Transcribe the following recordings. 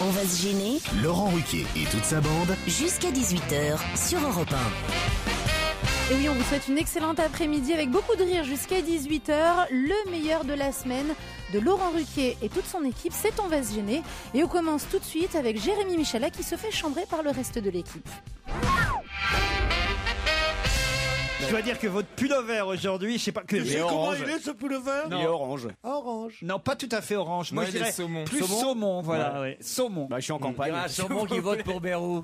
On va se gêner. Laurent Ruquier et toute sa bande. Jusqu'à 18h sur Europe 1. Et oui, on vous souhaite une excellente après-midi avec beaucoup de rire jusqu'à 18h. Le meilleur de la semaine de Laurent Ruquier et toute son équipe, c'est On va se gêner. Et on commence tout de suite avec Jérémy Michala qui se fait chambrer par le reste de l'équipe. Je dois dire que votre pullover aujourd'hui, je sais pas que. Tu sais comment il est ce pullover? Non. Il est orange. Orange. Non, pas tout à fait orange. Moi, je il est dirais saumon. plus saumon, voilà. Ouais. Saumon. Bah, je suis en campagne. Il y a un saumon qui vote pour Bérou.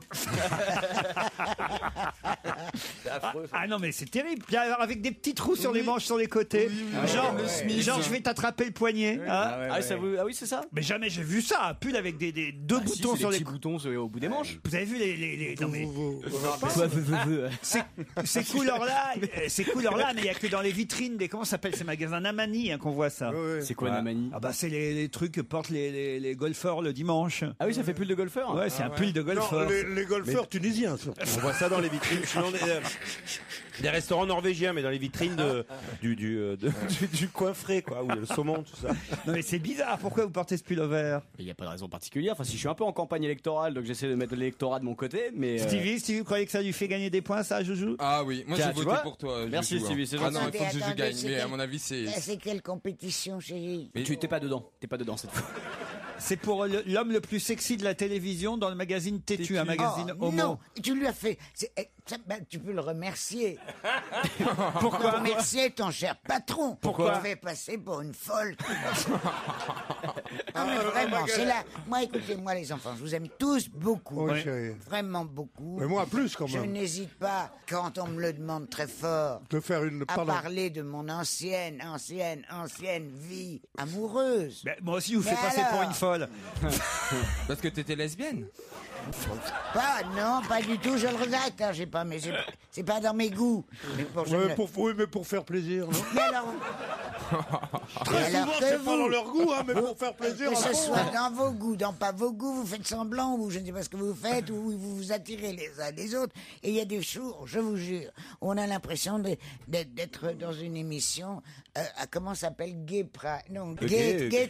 Ah non, mais c'est terrible. Bien, alors, avec des petits trous sur les manches, sur les côtés. Genre, je vais t'attraper le poignet. Hein. Ah oui, c'est ça. Mais jamais j'ai vu ça. Un pull avec des deux boutons sur les petits boutons au bout des manches. Vous avez vu les... Non, mais... Ces couleurs-là, mais il y a que dans les vitrines des... Comment ça s'appelle ces magasins Namani qu'on voit ça. C'est quoi Namani? Ah bah c'est les trucs que portent les golfeurs le dimanche. Ah oui, ça fait pull de golfeur. Ouais, c'est un pull de golfeur. Non, les golfeurs tunisiens surtout. On voit ça dans les vitrines, sinon des restaurants norvégiens, mais dans les vitrines du coin frais, quoi, où il y a le saumon, tout ça. Non mais c'est bizarre, pourquoi vous portez ce pullover? Il n'y a pas de raison particulière. Enfin, si je suis un peu en campagne électorale, donc j'essaie de mettre l'électorat de mon côté, mais. Stevie, vous croyez que ça lui fait gagner des points, ça, Joujou? Ah oui, moi Tiens, j'ai voté pour toi. Merci, Joujou, Stevie, c'est Ah gentil. non, il faut que Joujou Attendez, gagne, c'est mais à quel- mon avis c'est. C'est quelle compétition, chérie? Tu t'es pas dedans. T'es pas dedans cette fois. C'est pour l'homme le plus sexy de la télévision dans le magazine Tétu, un magazine homo. Non, tu lui as fait. Tu peux le remercier. Pourquoi? Remercier ton cher patron. Pourquoi? Tu me fais passer pour une folle. Non mais vraiment, c'est là. Moi, écoutez-moi les enfants, je vous aime tous beaucoup. Oui, chérie. Vraiment beaucoup. Mais moi plus quand Je même. n'hésite pas, quand on me le demande très fort, De faire une... à Pardon. parler de mon ancienne vie amoureuse. Ben, moi aussi, vous Mais faites passer pour alors une folle. Parce que t'étais lesbienne. Non, pas du tout, je le regrette, hein, c'est pas dans mes goûts. Mais pour, je Ouais, me- mais pour faire plaisir, non? Mais alors, Très souvent, c'est pas dans leur goût, hein, mais pour faire plaisir. que à ce fond. soit dans vos goûts, dans pas vos goûts, vous faites semblant, ou je ne sais pas ce que vous faites, ou vous vous attirez les uns les autres. Et il y a des jours, je vous jure, où on a l'impression d'être dans une émission, comment ça s'appelle, Gay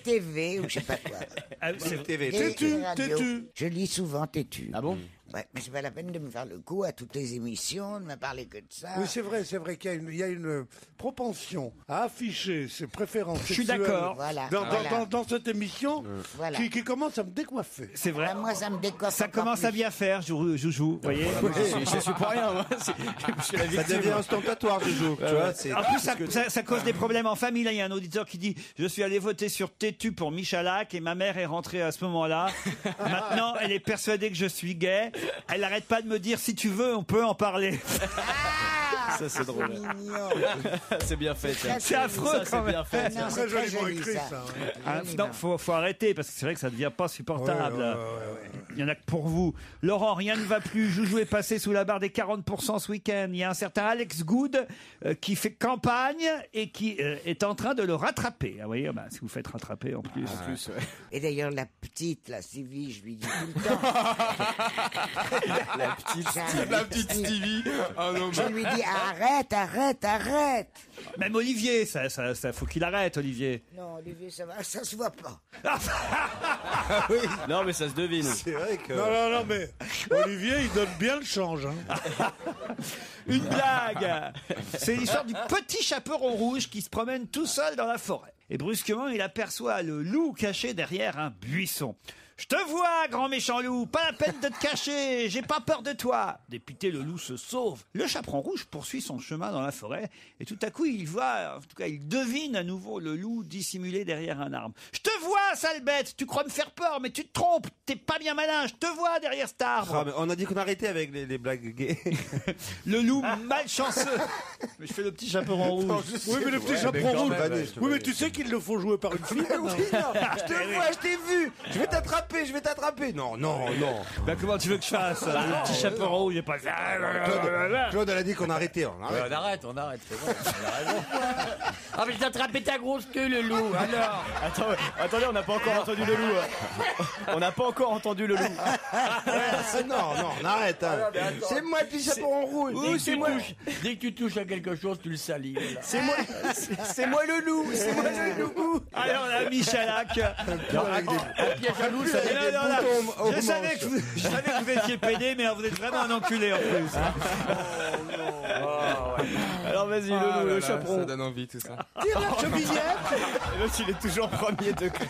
TV, ou je sais pas quoi. Ah, c'est- TV. Gay Radio. Têtu. Je lis souvent Têtu. Ah bon? Ouais, mais c'est pas la peine de me faire le coup à toutes les émissions, de me parler que de ça. Oui, c'est vrai qu'il y a une propension à afficher ses préférences Je suis sexuelles d'accord. Voilà. dans cette émission Voilà. qui commence à me décoiffer. C'est vrai. Moi, ça me décoiffe. Ça encore commence à plus. bien faire, Joujou, vous voyez. Je suis pour rien, moi. Je suis la Ça victime. devient ostentatoire, Joujou. Tu vois, c'est. En plus, ça cause des problèmes en famille. Là, il y a un auditeur qui dit « Je suis allé voter sur Tétu pour Michalak et ma mère est rentrée à ce moment-là. Maintenant, elle est persuadée que je suis gay. Elle n'arrête pas de me dire « Si tu veux, on peut en parler. Ça, c'est drôle. Mignon. C'est bien fait. ça. C'est affreux, Ça, quand c'est même. bien fait. Non, Très c'est très joliment joli, écrit, ça. ça. Ouais. Ah, non, faut arrêter parce que c'est vrai que ça devient pas supportable. Ouais. Il y en a que pour vous. Laurent, rien ne va plus. Joujou est passé sous la barre des 40% ce week-end. Il y a un certain Alex Good qui fait campagne et qui est en train de le rattraper. Ah, vous voyez, bah, si vous faites rattraper en plus. Et d'ailleurs, la petite, la Sylvie, je lui dis tout le temps. La petite. La petite Stevie. Ah non, Je lui dis arrête. Même Olivier, ça faut qu'il arrête, Olivier. Non, Olivier, ça va, ça se voit pas. Non, mais ça se devine. C'est vrai que. Non, mais Olivier, il donne bien le change. Hein. Une blague. C'est l'histoire du petit chaperon rouge qui se promène tout seul dans la forêt. Et brusquement, il aperçoit le loup caché derrière un buisson. « Je te vois, grand méchant loup, pas la peine de te cacher, j'ai pas peur de toi !» Dépité, le loup se sauve. Le chaperon rouge poursuit son chemin dans la forêt et tout à coup, il voit, en tout cas, il devine à nouveau le loup dissimulé derrière un arbre. « Je te vois, sale bête, tu crois me faire peur, mais tu te trompes, t'es pas bien malin, je te vois derrière cet arbre !» Ah, mais on a dit qu'on arrêtait avec les blagues gays. Le loup malchanceux. Mais je fais le petit chaperon rouge. Oui, mais le petit chaperon rouge. Oui, mais tu sais qu'il le faut jouer par une fille. maintenant. Je te vois, je t'ai vu. Je vais t'attraper. Non. Bah comment tu veux que je fasse le petit chaperon rouge, j'ai pas fait. Claude, elle a dit qu'on arrêtait. On arrête. On arrête, c'est bon, on a raison. Ah, mais j'ai attrapé ta grosse queue, le loup, alors. Attendez, on n'a pas encore entendu le loup. On n'a pas encore entendu le loup. Non, on arrête. Hein. C'est moi le petit chaperon rouge. Oui, c'est moi. Dès que tu touches à quelque chose, tu le salis. Voilà. C'est moi le loup. C'est moi le loup. Alors là, Michalak. Un piège à loup, ça Je savais que vous étiez pédé, mais vous êtes vraiment un enculé en plus. Alors vas-y, le chaperon. Ça donne envie tout ça. Tire la chevillette. L'autre, il est toujours premier degré.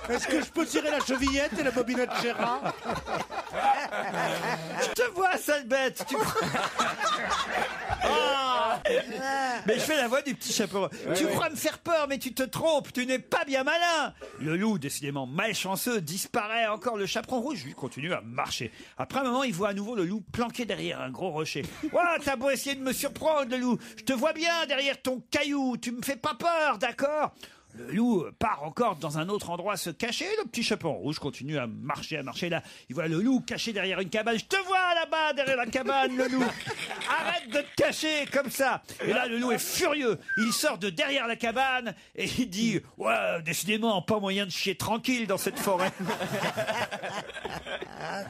Est-ce que je peux tirer la chevillette et la bobinette Gérard? Je te vois, sale bête. Mais je fais la voix du petit chaperon. Tu crois me faire peur, mais tu te trompes. Tu n'es pas bien malin. Le loup, décidément malchanceux, disparaît. Encore le chaperon rouge, lui, continue à marcher. Après un moment, il voit à nouveau le loup planqué derrière un gros rocher. Ouah, t'as beau essayer de me surprendre, le loup. Je te vois bien derrière ton caillou. Tu me fais pas peur, d'accord? Le loup part encore dans un autre endroit se cacher. Le petit chaperon rouge continue à marcher. Là, il voit le loup caché derrière une cabane. Je te vois là-bas, derrière la cabane, le loup. Arrête de te cacher comme ça. Et là, le loup est furieux. Il sort de derrière la cabane et il dit « Ouais, décidément, pas moyen de chier tranquille dans cette forêt. »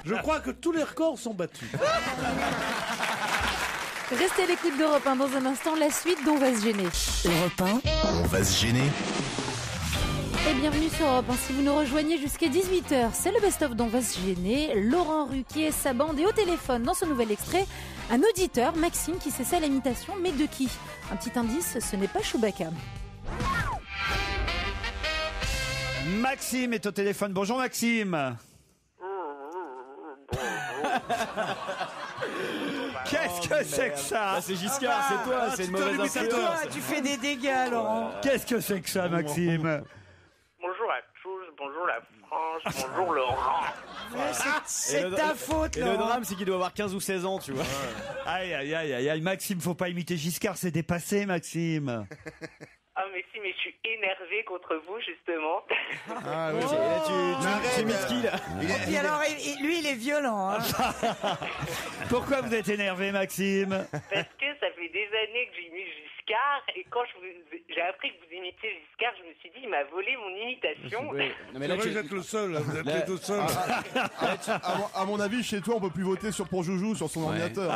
Je crois que tous les records sont battus. Restez à l'écoute d'Europe 1 dans un instant, la suite d'On va se gêner. Europe 1, On va se gêner. Et bienvenue sur Europe 1. Si vous nous rejoignez jusqu'à 18h, c'est le best-of d'On va se gêner. Laurent Ruquier, sa bande et au téléphone, dans ce nouvel extrait, un auditeur, Maxime, qui s'essaie à l'imitation, mais de qui? Un petit indice, ce n'est pas Chewbacca. Maxime est au téléphone. Bonjour Maxime. Qu'est-ce que c'est que ça? C'est Giscard, c'est toi, c'est une mauvaise influence. Tu fais des dégâts, Laurent. Qu'est-ce que c'est que ça, Maxime? Bonjour à tous, bonjour la France, bonjour Laurent. C'est ta faute, Et le Laurent. drame, c'est qu'il doit avoir 15 ou 16 ans, tu vois. Aïe, Maxime, faut pas imiter Giscard, c'est dépassé, Maxime. Ah mais si, mais je suis énervé contre vous justement. Ah oui, là, tu imites qui, là? Et puis alors, lui, il est violent. Hein. Pourquoi vous êtes énervé, Maxime? Parce que ça fait des années que j'imite Giscard et quand j'ai appris que vous imitiez Giscard, je me suis dit il m'a volé mon imitation. Non, mais là, Vous êtes le seul, là. Vous êtes les deux seuls. À mon avis, chez toi, on peut plus voter pour Joujou sur son ordinateur.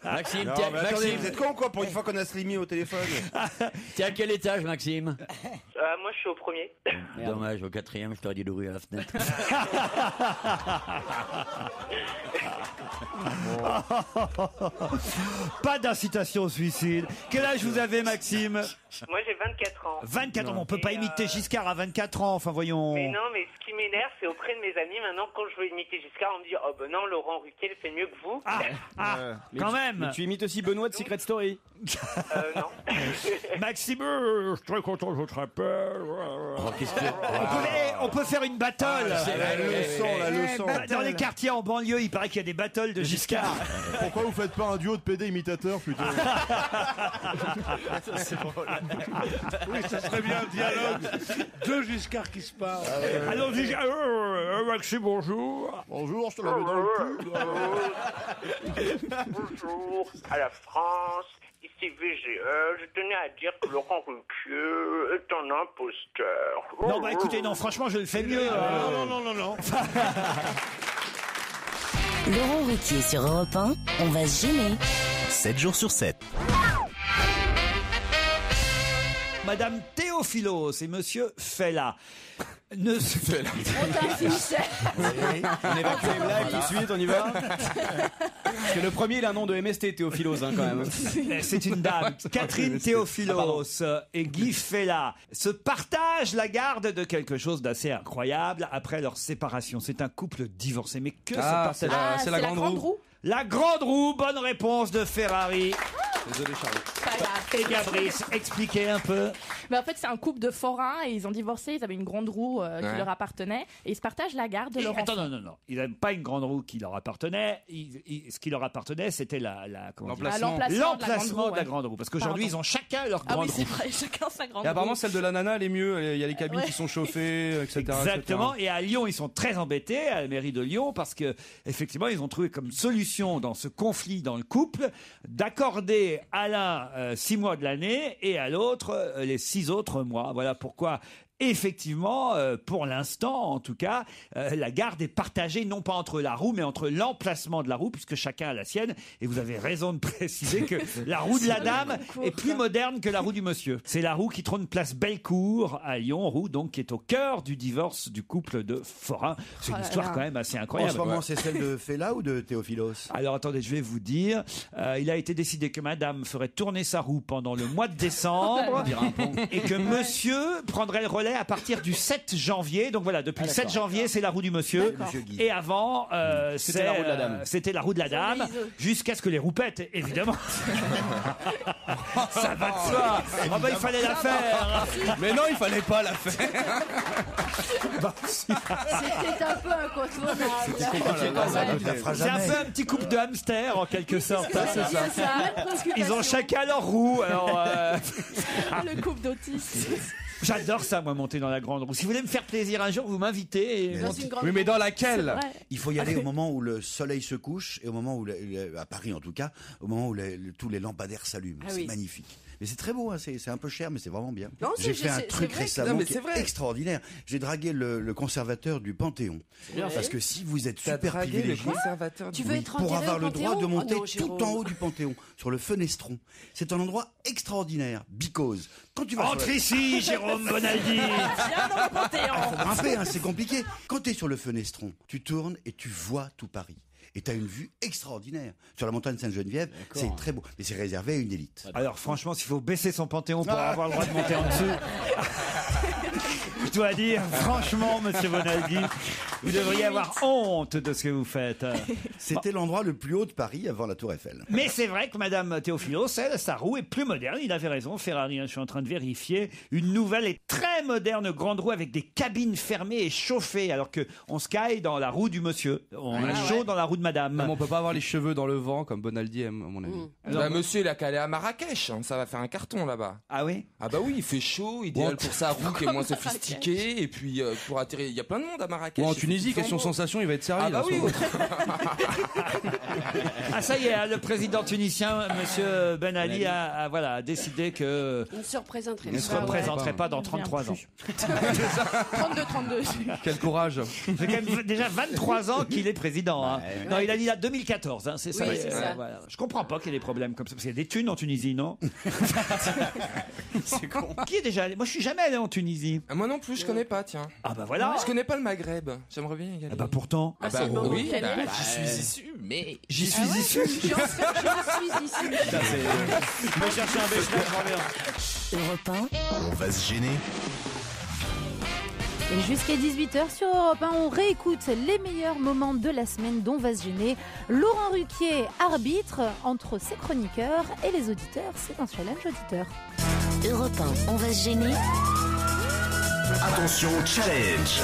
Maxime, Non, t'es mais attendez, Maxime, vous êtes con quoi pour une fois qu'on a Slimy au téléphone? t'es à quel étage, Maxime? Moi je suis au premier. Dommage, au 4e, je t'aurais dit d'ouvrir la fenêtre. Pas d'incitation au suicide. Quel âge vous avez, Maxime? Moi j'ai 24 ans. 24 ans, on peut pas imiter Giscard à 24 ans, enfin voyons. Mais non, mais ce qui m'énerve, c'est auprès de mes amis, maintenant quand je veux imiter Giscard, on me dit oh ben non, Laurent Ruquier le fait mieux que vous. Quand même. Mais tu imites aussi Benoît de Secret Story. Non. Maxime, je suis très content de votre appel. Qu'est-ce que... On peut faire une battle. La leçon. Dans les quartiers en banlieue, il paraît qu'il y a des battles de Giscard. Pourquoi vous faites pas un duo de PD imitateurs plutôt? Oui, ça serait bien un dialogue. Deux Giscard qui se parlent. Alors, Maxime, bonjour. Bonjour, je te l'avais dans le cul. Bonjour à la France, ici VGE. Je tenais à dire que Laurent Ruquier est un imposteur. Non, bah écoutez, non, franchement, je le fais mieux. Non. Laurent Ruquier sur Europe 1, on va se gêner. 7 jours sur 7. Madame Théophilos et Monsieur Fella. Ne se fait On évacue les blagues tout de suite, on y va. Parce que le premier, il a un nom de MST, Théophilos, hein, quand même. C'est une dame, Catherine Théophilos et Guy Fella se partagent la garde de quelque chose d'assez incroyable après leur séparation. C'est un couple divorcé. Mais que se passe-t-il? C'est la grande roue. La grande roue, bonne réponse de Ferrari. Désolé, Charles. Et Gabrice, expliquez un peu. Mais en fait, c'est un couple de forains et ils ont divorcé. Ils avaient une grande roue qui leur appartenait et ils se partagent la garde de leur enfant. Non. Ils n'avaient pas une grande roue qui leur appartenait. Ce qui leur appartenait, c'était l'emplacement de la grande roue. Parce qu'aujourd'hui, ils ont chacun leur grande roue. C'est vrai, chacun sa grande roue. Et apparemment, celle de la nana, elle est mieux. Il y a les cabines qui sont chauffées, etc. Exactement. Et à Lyon, ils sont très embêtés, à la mairie de Lyon, parce que effectivement, ils ont trouvé comme solution dans ce conflit dans le couple d'accorder à l'un 6 mois de l'année et à l'autre les 6 autres mois. Voilà pourquoi effectivement, pour l'instant, en tout cas, la garde est partagée, non pas entre la roue, mais entre l'emplacement de la roue, puisque chacun a la sienne. Et vous avez raison de préciser que la roue de la dame est plus moderne que la roue du monsieur. C'est la roue qui trône place Bellecour à Lyon, roue donc qui est au cœur du divorce du couple de Forain. C'est une histoire quand même assez incroyable. En ce moment, c'est celle de Fela ou de Théophilos? Alors attendez, je vais vous dire. Il a été décidé que madame ferait tourner sa roue pendant le mois de décembre et que monsieur prendrait le relais à partir du 7 janvier. Donc voilà, depuis le 7 janvier, c'est la roue du monsieur. Et avant, C'était la roue de la dame. C'était la roue de la dame, jusqu'à ce que les roues pètent, évidemment. Ça va de soi. Ah bah, il fallait la faire. Mais non, il fallait pas la faire. C'était un peu incontournable. C'est un peu un petit couple de hamsters en quelque sorte. C'est ça. Ils ont chacun leur roue. Alors, Le couple d'autistes. j'adore ça, moi, monter dans la grande roue. Si vous voulez me faire plaisir un jour, vous m'invitez. Et Oui, mais dans laquelle? Il faut y aller au moment où le soleil se couche et au moment où, à Paris en tout cas, au moment où tous les lampadaires s'allument. Ah c'est oui. magnifique. Mais c'est très beau, hein, c'est un peu cher, mais c'est vraiment bien. Non, J'ai fait un c'est truc vrai que- récemment non, mais qui c'est est vrai. extraordinaire. J'ai dragué le conservateur du Panthéon. bien. Parce que si vous êtes T'as super dragué le privilégié, conservateur du- oui, Tu veux être pour enterré avoir au le droit de Panthéon? monter Oh non, tout Jérôme. en haut du Panthéon, sur le fenestron. C'est un endroit extraordinaire, because quand tu vas Entre ici, Jérôme Bonaldi. Viens dans le Panthéon. faut grimper, hein, c'est compliqué. Quand tu es sur le fenestron, tu tournes et tu vois tout Paris. Et tu as une vue extraordinaire. Sur la montagne Sainte-Geneviève, c'est très beau. Mais c'est réservé à une élite. Alors franchement, s'il faut baisser son Panthéon pour avoir le droit de monter en dessous, je dois dire, franchement, monsieur Bonaldi, vous devriez avoir honte de ce que vous faites. C'était l'endroit le plus haut de Paris avant la Tour Eiffel. Mais c'est vrai que madame Théophilos, elle, sa roue est plus moderne. Il avait raison, Ferrari, hein, je suis en train de vérifier. Une nouvelle et très moderne grande roue avec des cabines fermées et chauffées, alors que on se caille dans la roue du monsieur. On a chaud dans la roue de madame. Non, mais on peut pas avoir les cheveux dans le vent comme Bonaldi aime, à mon avis. Bah, monsieur, il a qu'à aller à Marrakech, hein, ça va faire un carton là-bas. Ah oui? Ah bah oui, il fait chaud, idéal pour sa roue qui est moins sophistiquée, et puis pour atterrir, il y a plein de monde à Marrakech. Ou en Il fait Tunisie, tout en question beau. sensation, il va être servi. Ah bah là, oui. en ce moment. Ah ça y est, hein, le président tunisien, monsieur Ben Ali, a voilà, décidé que Il ne se représenterait il ne se représenterait pas dans 33 ans. 32. Quel courage. C'est quand même déjà 23 ans qu'il est président. Hein. Non, il a dit là 2014, hein, c'est ça. Oui, c'est ça. Voilà. Je comprends pas qu'il y ait des problèmes comme ça. Parce qu'il y a des thunes en Tunisie, non? C'est con. Qui est déjà allé? Moi, je suis jamais allé en Tunisie. Ah, moi non plus, je connais pas, tiens. Ah bah voilà. Je connais pas le Maghreb. J'aimerais bien y aller. Ah bah pourtant. Ah bah c'est le moment oui, qu'elle bah, est. j'y suis issu, mais. J'y suis issu. Je suis ici. Je vais chercher un béchamel, je reviens. Europe 1. On va se gêner. Et jusqu'à 18h sur Europe 1, on réécoute les meilleurs moments de la semaine dont va se gêner Laurent Ruquier, arbitre entre ses chroniqueurs et les auditeurs. C'est un challenge auditeur. Europe 1. On va se gêner. Attention, challenge.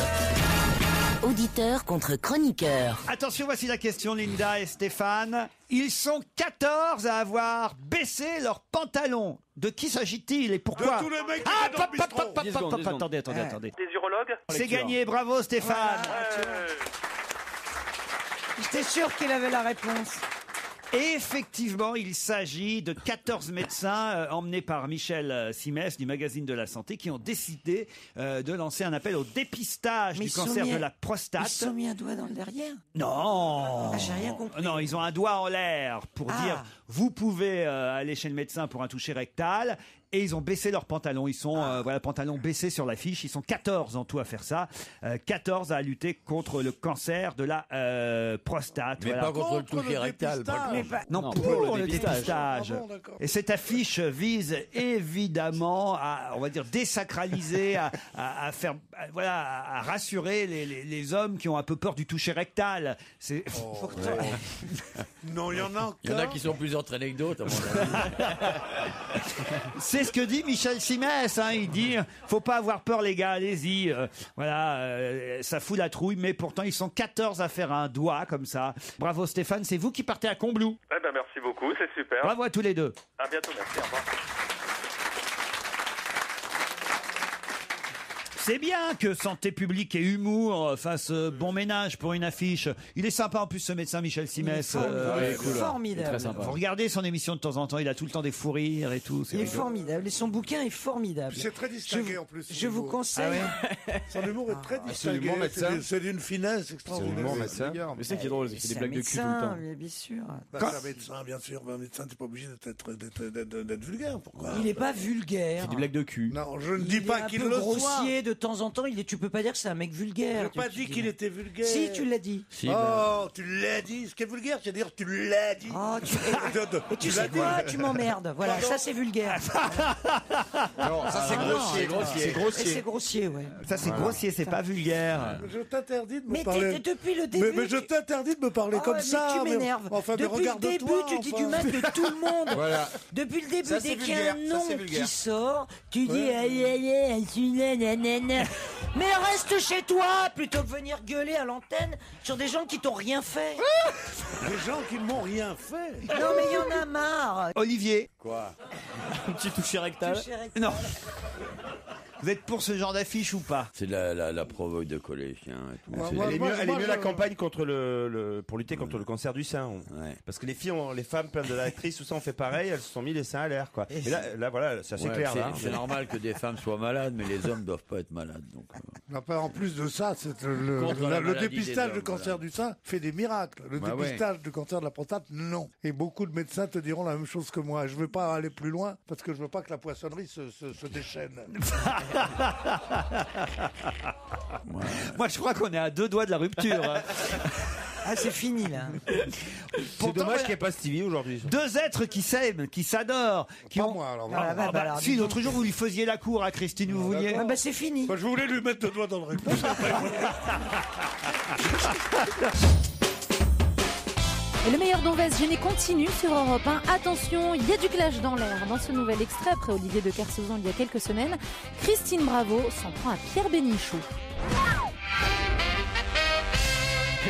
Auditeur contre chroniqueur. Attention, voici la question, Linda et Stéphane. Ils sont 14 à avoir baissé leurs pantalons. De qui s'agit-il et pourquoi? De tous les mecs qui Ah, vont dans le bistrot. attendez. Des urologues. C'est gagné, bravo Stéphane. J'étais sûr qu'il avait la réponse. Et effectivement, il s'agit de 14 médecins emmenés par Michel Simès du magazine de la santé qui ont décidé de lancer un appel au dépistage du cancer de la prostate. Ils se sont mis un doigt dans le derrière. Non, Ah, j'ai rien compris. Non, ils ont un doigt en l'air pour dire vous pouvez aller chez le médecin pour un toucher rectal. Et ils ont baissé leurs pantalons. Ils sont, voilà, pantalons baissés sur l'affiche. Ils sont 14 en tout à faire ça. 14 à lutter contre le cancer de la prostate. Mais voilà. pas contre le toucher rectal. Non, pour le dépistage. Ah bon, d'accord. Et cette affiche vise évidemment à, on va dire, désacraliser, à faire, voilà, à rassurer les hommes qui ont un peu peur du toucher rectal. C'est. Non, il y en a encore. Il y en a qui sont plus entraînés que d'autres, à mon avis. C'est ce que dit Michel Simès. Hein. Il dit, faut pas avoir peur, les gars, allez-y. Voilà, ça fout la trouille, mais pourtant ils sont 14 à faire un doigt comme ça. Bravo Stéphane, c'est vous qui partez à Combloux. Eh ben, merci beaucoup, c'est super. Bravo à tous les deux. À bientôt, merci, au revoir. C'est bien que Santé publique et humour fassent bon ménage pour une affiche. Il est sympa en plus ce médecin Michel Simès. Formidable. Vous regardez son émission de temps en temps, il a tout le temps des fous rires et tout. Il est formidable et son bouquin est formidable. C'est très distingué en plus. Je vous conseille. Son humour est très distingué. l'humour médecin. C'est d'une finesse extraordinaire. médecin. Mais c'est qui est drôle, c'est des blagues de cul tout le temps. Bien sûr. C'est un médecin, bien sûr. Un médecin, t'es pas obligé d'être vulgaire. Pourquoi? Il n'est pas vulgaire. C'est des blagues de cul. Non, je ne dis pas qu'il il est le un peu soit. grossier de temps en temps. Tu peux pas dire que c'est un mec Je vulgaire. n'ai pas dit qu'il était vulgaire. Si, tu l'as dit. Oh, tu l'as dit. Ce qui est vulgaire, c'est dire tu l'as dit. Oh, et tu sais quoi? Tu m'emmerdes. Voilà, ça c'est vulgaire. Non, ça c'est grossier. C'est grossier. C'est grossier, ouais. Ça c'est grossier, c'est pas vulgaire. Je t'interdis de me Mais parler. depuis le début. Mais je t'interdis de me parler Ah comme ouais, ça. mais tu m'énerves. Enfin, mais depuis le regarde-toi. début, tu dis du mal de tout le monde. Voilà. Depuis le début, Ça, dès c'est qu'il y a un vulgaire, ça, nom c'est vulgaire. qui sort, tu dis aïe aïe aïe, celui-là, nanana. Mais reste chez toi plutôt que venir gueuler à l'antenne sur des gens qui t'ont rien fait. Des gens qui ne m'ont rien fait. Non mais il y en a marre. Olivier. Quoi? Un petit toucher rectal. Non. Vous êtes pour ce genre d'affiche ou pas? C'est la provoque de collégiens et tout. Elle est mieux la campagne contre pour lutter contre le cancer du sein. Parce que les femmes pleines de l'actrice, tout ça, on fait pareil, elles se sont mis les seins à l'air, quoi. Et là, voilà, c'est assez clair. C'est normal que des femmes soient malades, mais les hommes doivent pas être malades. Donc, En plus de ça, c'est Contre la le maladie dépistage des du hommes, cancer du sein fait des miracles. Le Bah dépistage du cancer de la prostate, non. Et beaucoup de médecins te diront la même chose que moi. Je ne veux pas aller plus loin parce que je veux pas que la poissonnerie se déchaîne. Moi, je crois qu'on est à 2 doigts de la rupture. hein. Ah, c'est fini là. C'est dommage qu'il n'y ait pas Stevie aujourd'hui. 2 êtres qui s'aiment, qui s'adorent, qui ont. Moi, alors. Ah, bah, alors, Si, l'autre jour, vous lui faisiez la cour à Christine, vous vouliez. Ah, bah c'est fini. Je voulais lui mettre 2 doigts dans le rectum. Et le meilleur d'On va se gêner continue sur Europe 1. Attention, il y a du clash dans l'air. Dans ce nouvel extrait, après Olivier de Kersauzon il y a quelques semaines, Christine Bravo s'en prend à Pierre Bénichou.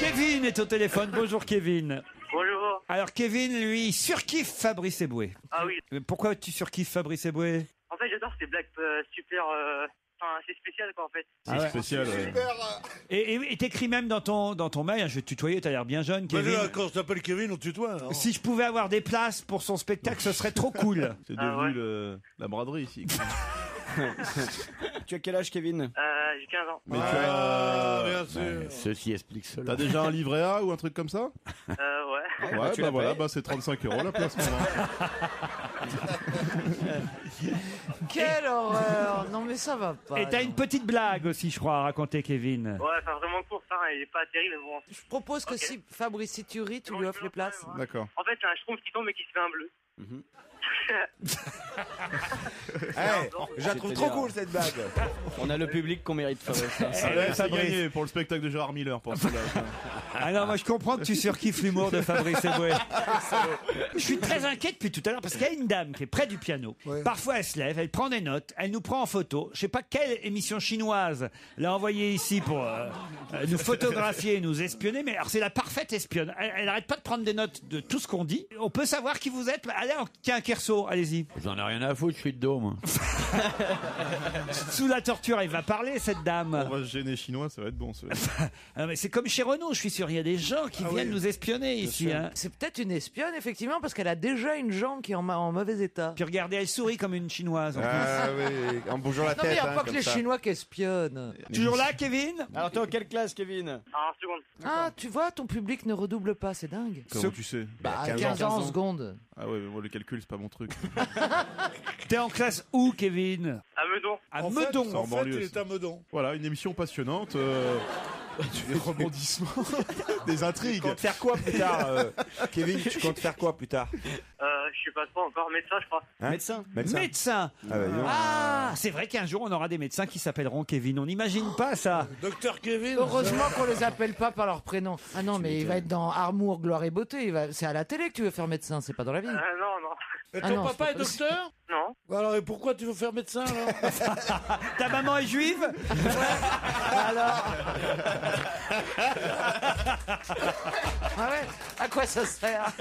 Kevin est au téléphone. Bonjour Kevin. Bonjour. Alors Kevin, lui, surkiffe Fabrice Eboué. Ah oui. Pourquoi tu surkiffes Fabrice Eboué? En fait, j'adore ces blagues super. Enfin, c'est spécial quoi en fait. C'est spécial. Et t'écris même dans ton mail, je vais te tutoyer, t'as l'air bien jeune Kevin. Quand on s'appelle Kevin, on tutoie. hein. Si je pouvais avoir des places pour son spectacle, ce serait trop cool. C'est devenu la braderie ici. Tu as quel âge, Kevin? J'ai 15 ans. Mais bien sûr. ceci explique cela. t'as déjà un livret A ou un truc comme ça? Ouais. Ouais, tu bah la voilà, payes. bah c'est 35 € la place. maintenant. Quelle horreur. Non mais ça va pas. Et t'as une petite blague aussi, je crois, à raconter Kevin. Ouais, enfin vraiment court, ça, il est pas terrible, mais bon. Je propose que si Fabrice, si tu ris, tu lui offres les places. D'accord. En fait, c'est un schtroumpf qui tombe et qui se fait un bleu. Je la trouve trop cool cette blague. On a le public qu'on mérite, Fabrice. C'est Fabrice. gagné pour le spectacle de Gérard Miller pour celui-là. Ah non, moi je comprends que tu surkiffes l'humour de Fabrice Eboué. Je suis très inquiet depuis tout à l'heure parce qu'il y a une dame qui est près du piano. Ouais. Parfois elle se lève, elle prend des notes, elle nous prend en photo. Je sais pas quelle émission chinoise l'a envoyée ici pour nous photographier et nous espionner, mais alors c'est la parfaite espionne. Elle arrête pas de prendre des notes de tout ce qu'on dit. On peut savoir qui vous êtes. Allez, tiens, Kerso, allez-y. J'en ai rien à foutre, je suis de dos, moi. Sous la torture, elle va parler cette dame. On va se gêner chinois, ça va être bon. Ah, mais c'est comme chez Renault, je suis sûr, il y a des gens qui viennent nous espionner ici. Hein. C'est peut-être une espionne, effectivement, parce qu'elle a déjà une jambe qui est en mauvais état. Puis regardez, elle sourit comme une chinoise. En Ah oui, en bougeant la Non, mais il tête. n'y a pas que les Chinois qui espionnent. plus. Toujours là, Kevin? Alors, t'es en quelle classe, Kevin? En seconde. Ah, tu vois, ton public ne redouble pas, c'est dingue. Comment tu sais? Bah, 15 ans en seconde. Ah ouais, mais moi le calcul c'est pas mon truc. T'es en classe où, Kevin? À Meudon. À En Meudon. fait, en banlieue, il est à Meudon. Voilà, une émission passionnante. Des rebondissements, des intrigues. Tu comptes faire quoi plus tard, Kevin? Tu comptes faire quoi plus tard? Je sais pas trop encore, médecin, je crois. Hein? Médecin. Médecin. Ah, bah, dis donc. Ah, c'est vrai qu'un jour on aura des médecins qui s'appelleront Kevin. On n'imagine pas ça. Docteur Kevin. Heureusement qu'on les appelle pas par leur prénom. Ah non, mais il va être dans Armour, Gloire et Beauté. C'est à la télé que tu veux faire médecin, c'est pas dans la vie. Non, non. Et Ah ton non, papa c'est est pas docteur? Non. Alors, et pourquoi tu veux faire médecin alors? Ta maman est juive? Alors Ah ouais. À quoi ça sert?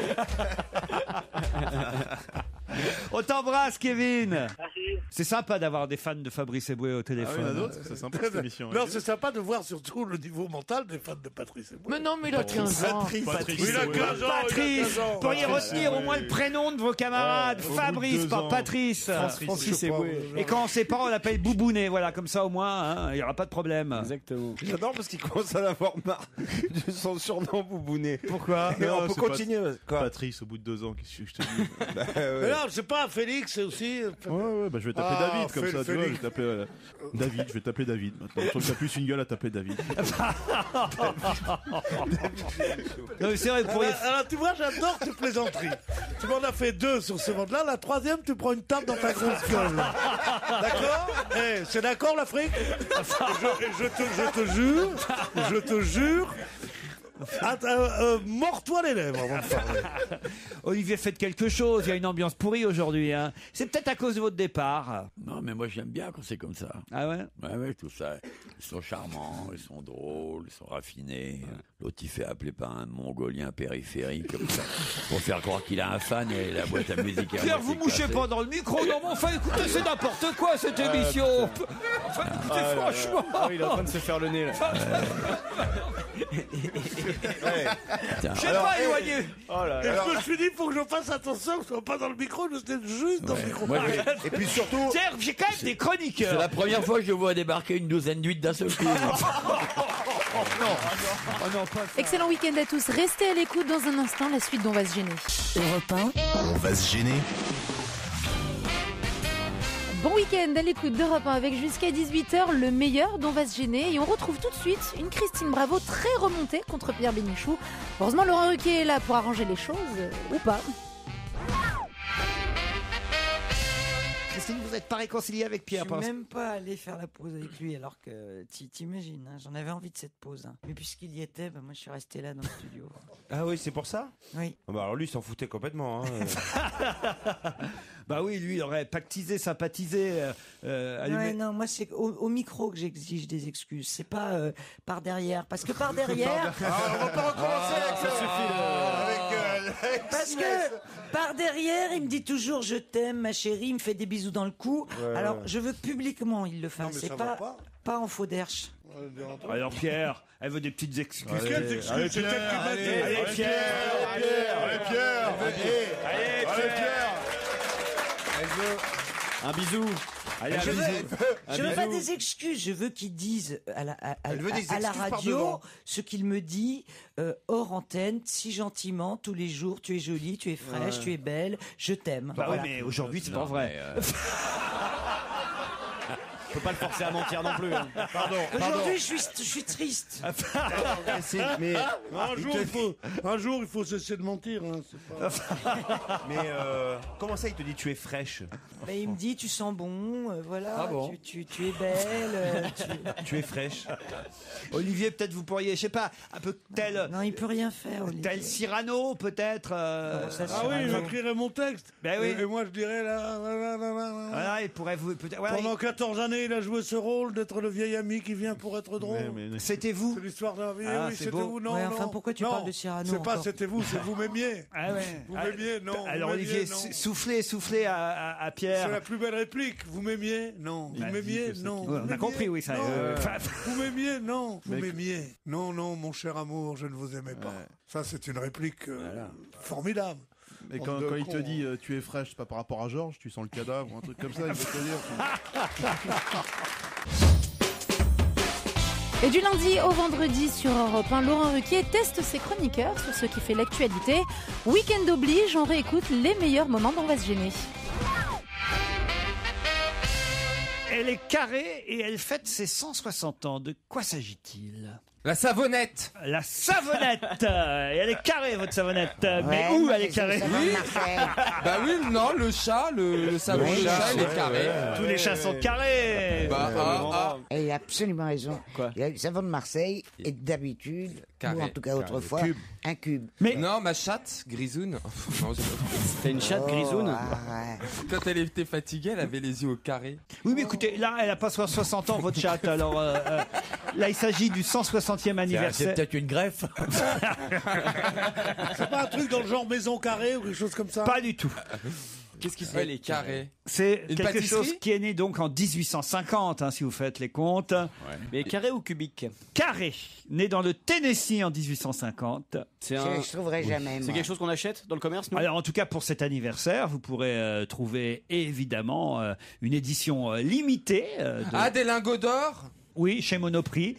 On t'embrasse, Kevin. Merci. C'est sympa d'avoir des fans de Fabrice Eboué au téléphone. Ah oui, il y en a d'autres, c'est sympa cette émission. Non, c'est sympa de voir surtout le niveau mental des fans de Patrice Eboué. Mais non, mais il a 15 ans. Patrice. Il a 15 ans. Patrice, vous pourriez retenir au moins le prénom de vos camarades. Fabrice, pas Patrice. Francis Eboué. Et quand on sait pas, on l'appelle Boubounet. Voilà, comme ça au moins, hein, il n'y aura pas de problème. Exactement. J'adore parce qu'il commence à l'avoir marre de son surnom Boubounet. Pourquoi? On peut continuer. Patrice, au bout de 2 ans, qu'est-ce que je te dis? Mais non, je sais pas, Félix, c'est aussi. Ouais, bah je vais taper David comme ça, tu vois. Je vais taper David, je vais taper David maintenant. Je trouve que t'as plus une gueule à taper David. Non, mais c'est vrai, vous pourriez... Alors, tu vois, j'adore tes plaisanteries. Tu m'en as fait 2 sur ce monde-là. La 3e, tu prends une table dans ta grosse gueule. D'accord? C'est d'accord, l'Afrique? Je te jure. Mords-toi les lèvres avant de parler. Olivier, faites quelque chose. Il y a une ambiance pourrie aujourd'hui. Hein. C'est peut-être à cause de votre départ. Non, mais moi j'aime bien quand c'est comme ça. Ah ouais? Ouais, tout ça. Ils sont charmants, ils sont drôles, ils sont raffinés. L'autre, il fait appeler par un mongolien périphérique comme ça, pour faire croire qu'il a un fan et la boîte à musique. Pierre, vous mouchez pas dans le micro. Non, mais enfin, écoutez, c'est n'importe quoi cette émission. Enfin, écoutez, franchement. Il est en train de se faire le nez là. J'ai pas éloigné. Je me suis dit, il faut que je fasse attention, que je sois pas dans le micro, je c'était juste dans le micro. Et puis surtout, Tiens, j'ai quand même des chroniqueurs. c'est la première fois que je vois débarquer une douzaine d'huîtres d'un seul coup. Excellent week-end à tous. Restez à l'écoute dans un instant, la suite d'On va se gêner. Europe 1. On va se gêner. Bon week-end à l'écoute d'Europe 1 avec jusqu'à 18h le meilleur d'On va se gêner. Et on retrouve tout de suite une Christine Bravo très remontée contre Pierre Bénichou. Heureusement, Laurent Ruquier est là pour arranger les choses, ou pas. Christine, vous n'êtes pas réconciliée avec Pierre. Je suis même pas allé faire la pause avec lui alors que t'imagines, hein, j'en avais envie de cette pause. Hein. Mais puisqu'il y était, moi je suis resté là dans le studio. Ah oui, c'est pour ça? Oui. Bah alors lui, il s'en foutait complètement. Hein. Bah oui, lui, il aurait pactisé, sympathisé. Ouais, non, moi c'est au micro que j'exige des excuses. C'est pas par derrière. Parce que par derrière. On va pas recommencer avec ça. Suffit. Parce que par derrière, il me dit toujours je t'aime, ma chérie, il me fait des bisous dans le cou. Alors je veux que publiquement il le fasse. C'est pas en faux derche. Alors Pierre, elle veut des petites excuses. Allez, Pierre. Elle veut un bisou. Allez, Je veux pas des excuses, je veux qu'il dise à la radio ce qu'il me dit hors antenne, si gentiment, tous les jours, tu es jolie, tu es fraîche, tu es belle, je t'aime. Bah voilà. Oui, mais aujourd'hui, c'est pas vrai. Je peux pas le forcer à mentir non plus. Hein. Pardon. Aujourd'hui, je suis triste. Mais un jour, il faut cesser de mentir. Hein, c'est pas... Mais comment ça, il te dit tu es fraîche? Bah, il me dit tu sens bon, voilà, ah bon, tu es belle. Tu es fraîche. Olivier, peut-être vous pourriez, je sais pas, un peu tel. Non, il peut rien faire. Olivier. Tel Cyrano, peut-être. Oui, j'écrirais mon texte. Ben oui. Et moi, je dirais là. Voilà, il pourrait vous peut-être. Voilà, pendant 14 années. Il a joué ce rôle d'être le vieil ami qui vient pour être drôle. C'était vous? C'est l'histoire d'un vie. Ah, oui, c'était vous. Non, ouais, non. Enfin, pourquoi tu parles de Cyrano? C'est pas c'était vous, c'est vous m'aimiez. Ah ouais. Vous m'aimiez, non. Alors Olivier, soufflez à Pierre. C'est la plus belle réplique. Vous m'aimiez? Non. Vous m'aimiez? Non. On a compris, oui, ça. Vous m'aimiez? Non. Vous m'aimiez? Non, non, mon cher amour, je ne vous aimais pas. Ça, c'est une réplique formidable. Et quand il te dit tu es fraîche, c'est pas par rapport à Georges, tu sens le cadavre ou un truc comme ça, il veut te dire. Et du lundi au vendredi sur Europe 1, Laurent Ruquier teste ses chroniqueurs sur ce qui fait l'actualité. Week-end oblige, on réécoute les meilleurs moments d'On va se gêner. Elle est carrée et elle fête ses 160 ans. De quoi s'agit-il? La savonnette. La savonnette. Et elle est carrée, votre savonnette. Mais où elle est carrée? Oui. Bah oui, non, le chat, le savon de chat, il est carré. Tous les chats sont carrés. Elle a absolument raison. Quoi? Le savon de Marseille est d'habitude, ou en tout cas autrefois, un cube. Mais non, ma chatte, Grisoune. T'as une chatte Grisoune? Quand elle était fatiguée, elle avait les yeux au carré. Oui, mais écoutez, là, elle a pas 60 ans, votre chatte. Alors là, il s'agit du 160e anniversaire. C'est peut-être une greffe. C'est pas un truc dans le genre maison carrée ou quelque chose comme ça? Pas du tout. Qu'est-ce qui fait les carrés? C'est Une quelque pâtisserie chose qui est né donc en 1850, si vous faites les comptes. Mais carré ou cubique? Carré, né dans le Tennessee en 1850. Je trouverai jamais, C'est moi. quelque chose qu'on achète dans le commerce, non? Alors en tout cas pour cet anniversaire, vous pourrez trouver évidemment une édition limitée. Ah, des lingots d'or? Oui, chez Monoprix.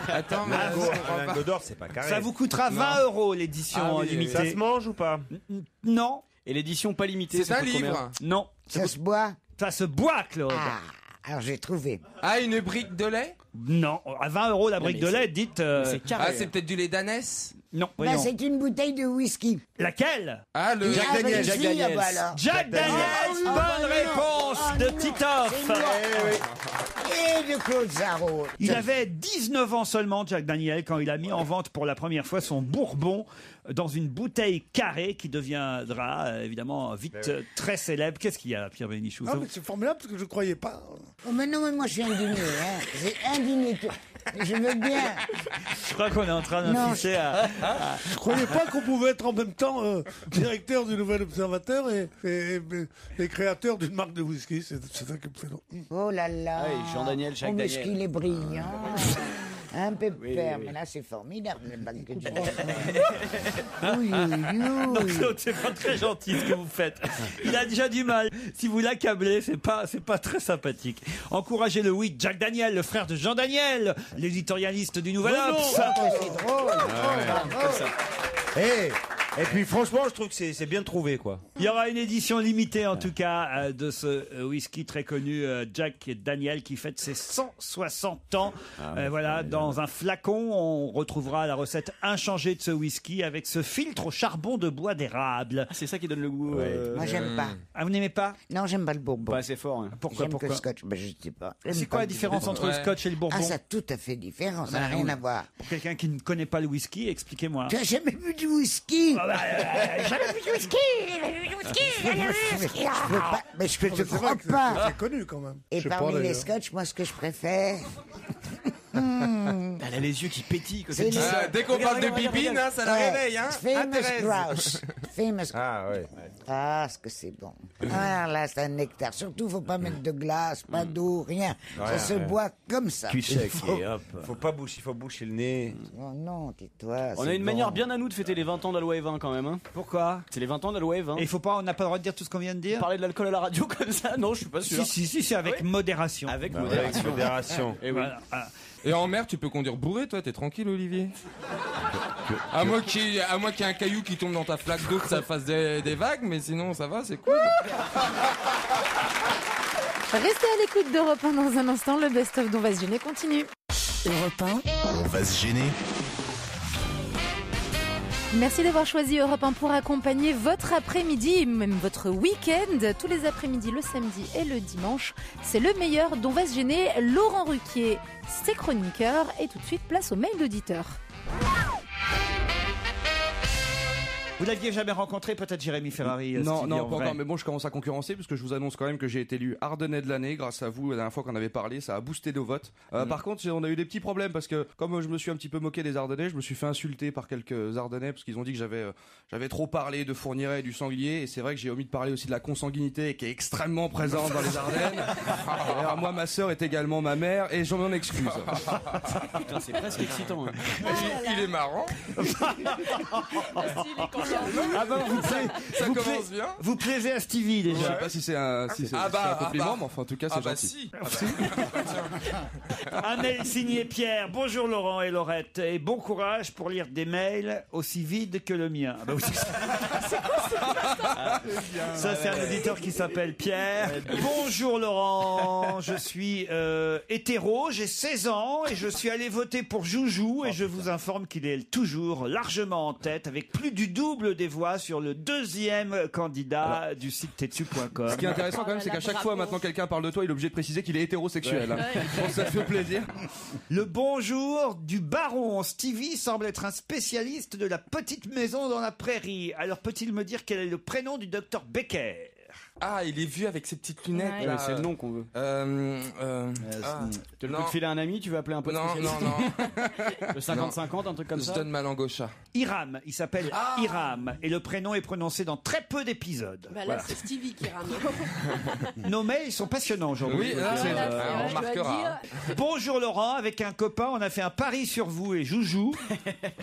Attends, mais Un lingot d'or, c'est pas carré. Ça vous coûtera 20 € l'édition limitée. Ça se mange ou pas? Non. Et l'édition pas limitée, C'est un coûte combien? livre. Non. Ça se boit? Ça se boit, Claude. Ah, alors j'ai trouvé. Ah, une brique de lait? Non, à 20 € la brique mais de c'est- lait, dites... C'est carré. Ah, c'est peut-être du lait d'ânesse? Non, Bah, voyons. c'est une bouteille de whisky. Laquelle? Ah, le Jack Daniels. Jack Daniels. Bah alors. Jack Daniels. Ah, Bonne non. réponse Ah, de non. Titoff. C'est moi. Et de Claude Sarraud. Il avait 19 ans seulement, Jack Daniel, quand il a mis en vente pour la première fois son bourbon dans une bouteille carrée qui deviendra évidemment vite très célèbre. Qu'est-ce qu'il y a, Pierre Bénichou? Ah, mais c'est formidable parce que je ne croyais pas. Oh, mais non, mais moi je suis indigné. Hein. J'ai indigné. Je veux bien. Je crois qu'on est en train Non, d'insister à... Je ne croyais pas qu'on pouvait être en même temps directeur du Nouvel Observateur et créateur d'une marque de whisky. C'est ça qui me fait non. Oh là là. Ah oui, Jean-Daniel, Jacques Oh, mais ce Daniel. qu'il est brillant. Un peu Oui, peur, oui. mais là c'est formidable le bac que tu Oui, Non, oui. Claude, c'est pas très gentil ce que vous faites. Il a déjà du mal. Si vous l'accablez, c'est pas très sympathique. Encouragez-le, oui. Jack Daniel, le frère de Jean Daniel, l'éditorialiste du Nouvel Obs. C'est drôle. Et puis franchement, je trouve que c'est bien trouvé, quoi. Il y aura une édition limitée, en tout cas, de ce whisky très connu, Jack Daniel, qui fête ses 160 ans. Voilà, dans un flacon, on retrouvera la recette inchangée de ce whisky avec ce filtre au charbon de bois d'érable. C'est ça qui donne le goût. Moi j'aime pas. Ah, vous n'aimez pas? Non, j'aime pas le bourbon. Pas assez fort. Hein. Pourquoi? J'aime que le scotch. Ben, je sais pas. C'est J'aime quoi pas la le différence bourbon. entre le scotch et le bourbon? Ah, ça a tout à fait différent. Ça n'a rien à voir. Pour quelqu'un qui ne connaît pas le whisky, expliquez-moi. Tu as jamais bu du whisky? Jamais bu du whisky. Je peux pas. Mais je peux te crois pas. C'est connu quand même. Et Je sais parmi pas, les d'ailleurs. scotch, moi ce que je préfère. Elle a les yeux qui pétillent quand C'est elle dit le- ça. Dès qu'on parle de Regarde, bibine, regarde. hein, ça la réveille. Hein. Famous Thérèse. grouse. Famous. Ah ouais. Ah, ce que c'est bon. Ah là, c'est un nectar. Surtout, faut pas mettre de glace, pas d'eau, rien. Ça se boit comme ça. Il faut boucher le nez. Oh non, tais-toi. On c'est a une bon. manière bien à nous de fêter les 20 ans d'Aloe et Vin quand même. Hein. Pourquoi? C'est les 20 ans d'Aloe et Vin. Et il faut pas, on n'a pas le droit de dire tout ce qu'on vient de dire? Parler de l'alcool à la radio comme ça? Non, je suis pas sûr. Si, c'est avec modération. Avec Avec modération. modération. Et oui. Voilà, voilà. Et en mer, tu peux conduire bourré, toi, t'es tranquille, Olivier? À moins qu'il y ait un caillou qui tombe dans ta flaque d'eau, que ça fasse des vagues, mais sinon, ça va, c'est cool. Restez à l'écoute d'Europe 1 dans un instant. Le best-of d'On va se gêner continue. Europe 1, On va se gêner. Merci d'avoir choisi Europe 1 pour accompagner votre après-midi, même votre week-end. Tous les après-midi, le samedi et le dimanche. C'est le meilleur d'On va se gêner. Laurent Ruquier, ses chroniqueurs. Et tout de suite, place au mail d'auditeur. Vous l'aviez jamais rencontré, peut-être, Jérémy Ferrari? Non, Stevie, non, en pas vrai. encore, mais bon, je commence à concurrencer parce que je vous annonce quand même que j'ai été élu Ardennais de l'année grâce à vous la dernière fois qu'on avait parlé, ça a boosté nos votes. Par contre, on a eu des petits problèmes parce que comme je me suis un petit peu moqué des Ardennais, je me suis fait insulter par quelques Ardennais parce qu'ils ont dit que j'avais trop parlé de Fourniret et du sanglier, et c'est vrai que j'ai omis de parler aussi de la consanguinité qui est extrêmement présente dans les Ardennes. Alors, moi, ma sœur est également ma mère et je m'en excuse. Putain, c'est presque excitant. Hein. Il est marrant. Ah ben, Ça vous commence bien. Vous plaisez à Stevie, Je sais déjà. pas si c'est un compliment, mais enfin, en tout cas, c'est gentil. Un mail signé Pierre. Bonjour Laurent et Laurette. Et bon courage pour lire des mails aussi vides que le mien. Ah bah oui, ça, c'est un auditeur qui s'appelle Pierre. Bonjour Laurent. Je suis hétéro, j'ai 16 ans et je suis allé voter pour Joujou et je vous informe qu'il est toujours largement en tête avec plus du double des voix sur le deuxième candidat du site tetsu.com. Ce qui est intéressant quand même, c'est qu'à chaque fois maintenant quelqu'un parle de toi, il est obligé de préciser qu'il est hétérosexuel. Ouais. Hein. Bon, ça fait plaisir. Le bonjour du baron. Stevie semble être un spécialiste de la petite maison dans la prairie. Alors peut-il me dire quel est le prénom du docteur Becker? Ah, il est vu avec ses petites lunettes. Ouais. là. Ouais, c'est le nom qu'on veut. Tu veux non. te filer un ami, tu veux appeler un peu Non, Le 50-50, un truc comme Je ça. donne ma langue au chat. Hiram, il s'appelle Hiram et le prénom est prononcé dans très peu d'épisodes. Bah là, Voilà. c'est Stevie qui rame. Nos mails sont passionnants aujourd'hui. Oui, on remarquera. Bonjour Laurent, avec un copain, on a fait un pari sur vous et Joujou.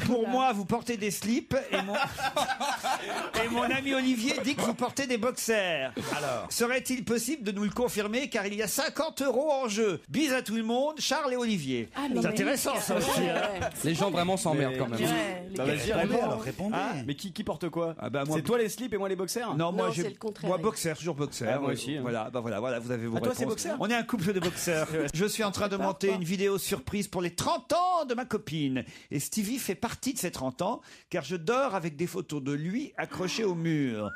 Pour moi, vous portez des slips et mon ami Olivier dit que vous portez des boxers. Alors, serait-il possible de nous le confirmer car il y a 50 € en jeu. Bise à tout le monde, Charles et Olivier. C'est intéressant ça aussi. Hein. Les gens vraiment s'emmerdent quand même. Bah, vas-y, répondez. Mais qui porte quoi moi, C'est toi les slips et moi les boxers? Non, moi c'est j'ai le contraire. moi boxer, toujours boxer. Ah, moi aussi, hein. Voilà, voilà, vous avez vos toi, réponses. c'est boxer On est un couple de boxeurs. Je suis en train de monter une vidéo surprise pour les 30 ans de ma copine. Et Stevie fait partie de ces 30 ans car je dors avec des photos de lui accrochées au mur.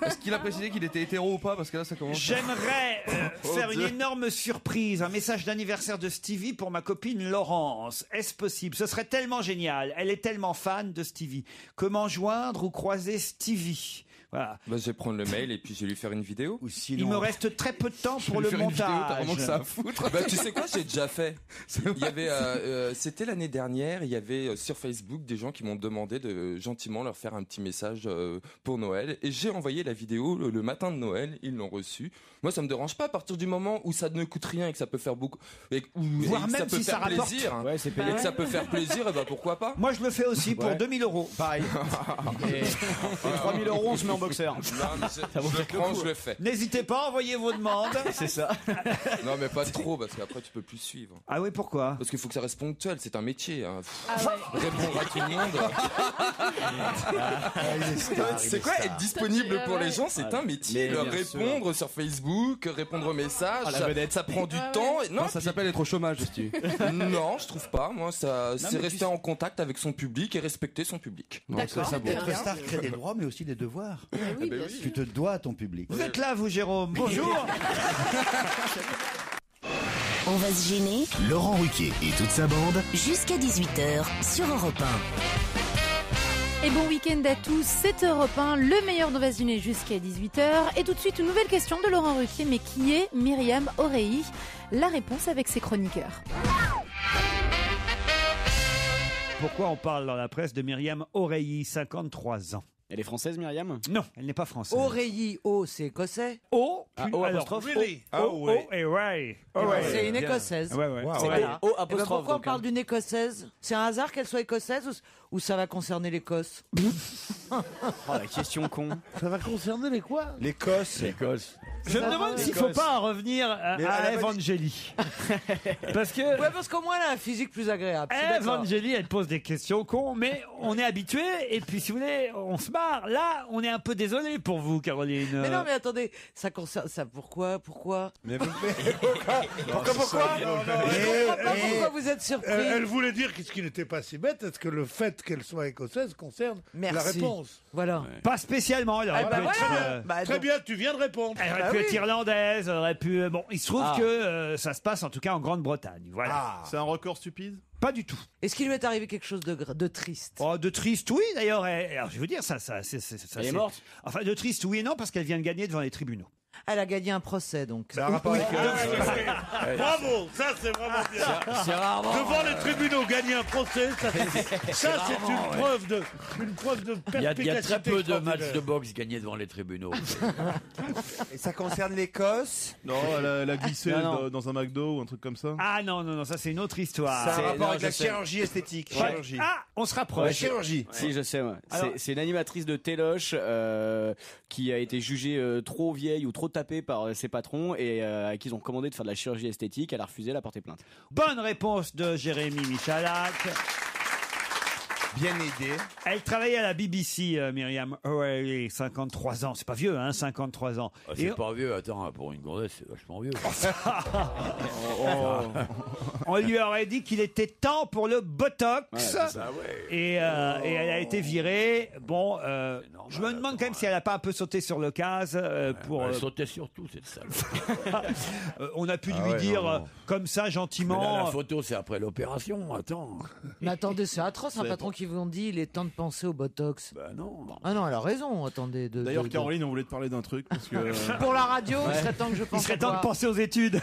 Est-ce qu'il a précisé qu'il était hétéro ou pas? Parce que là, ça commence. J'aimerais faire Oh une Dieu. énorme surprise, un message d'anniversaire de Stevie pour ma copine Laurence. Est-ce possible? Ce serait tellement génial. Elle est tellement fan de Stevie. Comment joindre ou croiser Stevie? Voilà. Bah, je vais prendre le mail et puis je vais lui faire une vidéo. Il me reste très peu de temps pour le T'as montage. vraiment que ça à foutre. Bah, tu sais quoi, j'ai déjà fait. Il y avait, c'était l'année dernière, il y avait sur Facebook des gens qui m'ont demandé de gentiment leur faire un petit message pour Noël. Et j'ai envoyé la vidéo le matin de Noël, ils l'ont reçue. Moi, ça me dérange pas à partir du moment où ça ne coûte rien et que ça peut faire beaucoup. Voire même ça peut si ça faire rapporte. plaisir. Ouais, c'est payé. Et que ça peut faire plaisir, et bah pourquoi pas. Moi, je le fais aussi pour 2000 €. Pareil. Et 3000 €, on se met en boxer. Non, mais je le prends, je le fais. N'hésitez pas, envoyez vos demandes. C'est ça. Non, mais pas trop, parce qu'après, tu peux plus suivre. Ah oui, pourquoi? Parce qu'il faut que ça reste ponctuel, c'est un métier. Hein. Ah ouais. Répondre à tout le monde. C'est quoi être disponible pour les gens? C'est un métier. Mais Leur bien répondre sur Facebook, répondre aux messages, Ah, la vedette. ça prend du Ah ouais. temps. Non, Non, ça s'appelle être au chômage, tu. non, je trouve pas. Moi, ça, c'est mais rester en contact avec son public et respecter son public. D'accord. Être star crée des droits, mais aussi des devoirs. Oui, bien sûr. Tu te dois à ton public. Vous êtes là, vous, Jérôme. Bonjour. On va se gêner. Laurent Ruquier et toute sa bande. Jusqu'à 18h sur Europe 1. Et bon week-end à tous, c'est Europe 1, le meilleur d'On va se gêner jusqu'à 18h. Et tout de suite, une nouvelle question de Laurent Ruquier, mais qui est Myriam Oreilly? La réponse avec ses chroniqueurs. Pourquoi on parle dans la presse de Myriam Oreilly, 53 ans? Elle est française, Myriam? Non, elle n'est pas française. Oreilly, c'est écossais? O, Ah, puis- O alors, apostrophe? Really? O et Ray. C'est une écossaise. Ouais, ouais. C'est voilà. O Eh ben, apostrophe, pourquoi on donc, parle hein. d'une écossaise? C'est un hasard qu'elle soit écossaise ou ça va concerner l'Écosse? Oh, la question con. Ça va concerner les quoi? L'Écosse. Je me demande s'il ne faut pas en revenir Mais à elle a Eve pas Angeli. Parce que Ouais, parce qu'au moins elle a un physique plus agréable. je suis Eve d'accord. Angeli, elle pose des questions cons, mais on est habitué. Et puis, si vous voulez, on se marre. Là, on est un peu désolé pour vous, Caroline. Mais non, mais attendez, ça concerne ça. Pourquoi? Mais pourquoi Je comprends pas pourquoi vous êtes surpris. Elle voulait dire ce qui n'était pas si bête. Est-ce que le fait qu'elle soit écossaise concerne la Merci. réponse? Voilà. Pas spécialement. Elle aurait Ah bah pu être, voilà. Bah, Très donc- bien, tu viens de répondre. elle aurait Bah pu oui. être irlandaise. Elle aurait pu. Bon, il se trouve Ah. que ça se passe en tout cas en Grande-Bretagne. Voilà. Ah. C'est un record stupide? Pas du tout. Est-ce qu'il lui est arrivé quelque chose de triste? Oh, de triste, oui, d'ailleurs. Alors, je vais vous dire, ça Elle est c'est- morte? Enfin, de triste, oui et non, parce qu'elle vient de gagner devant les tribunaux. Elle a gagné un procès, donc. C'est un rapport avec. Bravo, ça c'est vraiment bien. C'est rarement. Devant les tribunaux, gagner un procès, ça c'est une preuve de Il y a perspicacité. très peu de extraordinaire. matchs de boxe gagnés devant les tribunaux. Et ça concerne l'Écosse. Non, elle a glissé Non, non. dans un McDo ou un truc comme ça. Ah non, non, non, ça c'est une autre histoire. C'est un C'est- rapport non, avec je la sais. chirurgie esthétique. Ouais. Chirurgie. Ah, on se La rapproche. chirurgie. Si, je sais, ouais. Alors- C'est une animatrice de Téloche qui a été jugée trop vieille ou trop tapée par ses patrons et à qui ils ont commandé de faire de la chirurgie esthétique. Elle a refusé, elle a porté plainte. Bonne réponse de Jérémy Michalak. Bien aidé. Elle travaillait à la BBC, Myriam O'Reilly, 53 ans. C'est pas vieux, hein, 53 ans. Ah, Et c'est pas vieux, attends, pour une gonzesse, c'est vachement vieux. on lui aurait dit qu'il était temps pour le Botox. Ouais, c'est Ah ouais. Et elle a été virée. Bon, je me demande quand même si elle a pas un peu sauté sur l'occasion pour. Elle sautait surtout, cette salle. On a pu Ah lui ouais, dire non, non. comme ça Mais là, gentiment. la photo, c'est après l'opération, attends. Mais attendez, c'est atroce, un patron qui qui vous ont dit il est temps de penser au Botox. Bah non. Ah non, elle a raison, attendez. D'ailleurs, Caroline, on voulait te parler d'un truc. Parce que... Pour la radio, il serait temps que je pense Il serait temps de penser aux études.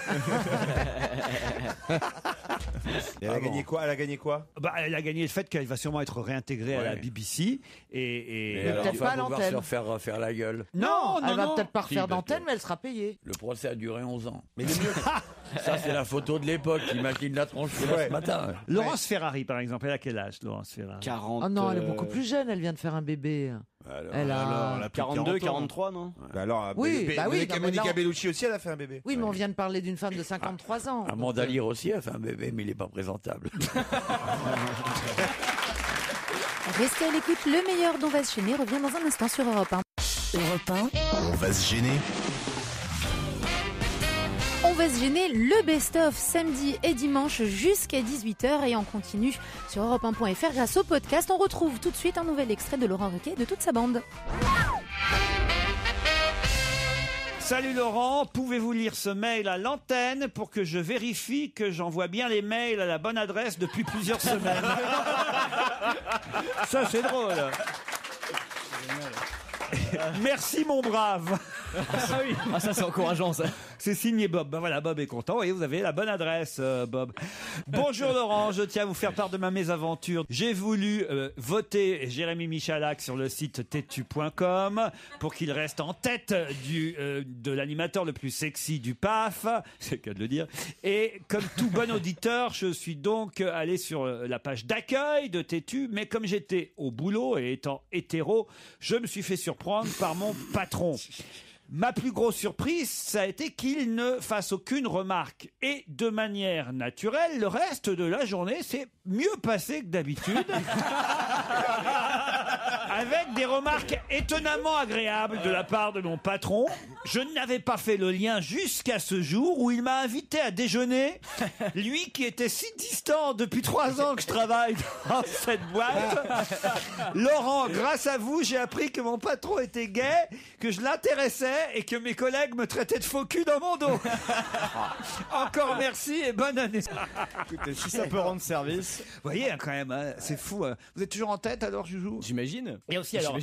Et elle a gagné quoi? Elle a gagné quoi? Bah, elle a gagné le fait qu'elle va sûrement être réintégrée à la BBC. Et alors, peut-être il pas va à pouvoir l'antenne. se refaire la gueule. Non, elle va non. peut-être pas refaire Si, parce d'antenne, que- mais elle sera payée. Le procès a duré 11 ans. Mais ça, c'est la photo de l'époque. Imagine la tronche qu'il a ce matin. Laurence Ferrari, par exemple, elle a quel âge, Laurence Ferrari? 40. Oh non, elle est beaucoup plus jeune, elle vient de faire un bébé. Elle a 42, 43, non? Bah alors, Oui, bah oui, non, mais Monica là, Bellucci aussi, elle a fait un bébé. Oui, mais on vient de parler d'une femme de 53 ans. Amanda Lear aussi a fait un bébé, mais il n'est pas présentable. Restez à l'écoute, le meilleur dont va se gêner revient dans un instant sur Europe 1. Europe 1, On va se gêner. On va se gêner le best-of samedi et dimanche jusqu'à 18h et on continue sur europe1.fr grâce au podcast. On retrouve tout de suite un nouvel extrait de Laurent Ruquier et de toute sa bande. Salut Laurent, pouvez-vous lire ce mail à l'antenne pour que je vérifie que j'envoie bien les mails à la bonne adresse depuis plusieurs semaines? Ça c'est drôle. Merci mon brave. Ah oui. Ah ça c'est encourageant ça. C'est signé Bob. Ben voilà, Bob est content. Voyez, vous avez la bonne adresse, Bob. Bonjour Laurent, je tiens à vous faire part de ma mésaventure. J'ai voulu voter Jérémy Michalak sur le site tetu.com pour qu'il reste en tête de l'animateur le plus sexy du PAF. C'est le cas de le dire. Et comme tout bon auditeur, je suis donc allé sur la page d'accueil de Tétu. Mais comme j'étais au boulot et étant hétéro, je me suis fait surprendre par mon patron. Ma plus grosse surprise, ça a été qu'il ne fasse aucune remarque. Et de manière naturelle, le reste de la journée s'est mieux passé que d'habitude. Avec des remarques étonnamment agréables de la part de mon patron. Je n'avais pas fait le lien jusqu'à ce jour où il m'a invité à déjeuner. Lui qui était si distant depuis 3 ans que je travaille dans cette boîte. Laurent, grâce à vous, j'ai appris que mon patron était gay, que je l'intéressais et que mes collègues me traitaient de faux cul dans mon dos. Encore merci et bonne année. Écoutez, si ça peut rendre service. Vous voyez, quand même, hein, c'est fou. Hein. Vous êtes toujours en tête alors, Joujou? J'imagine. Et aussi, alors,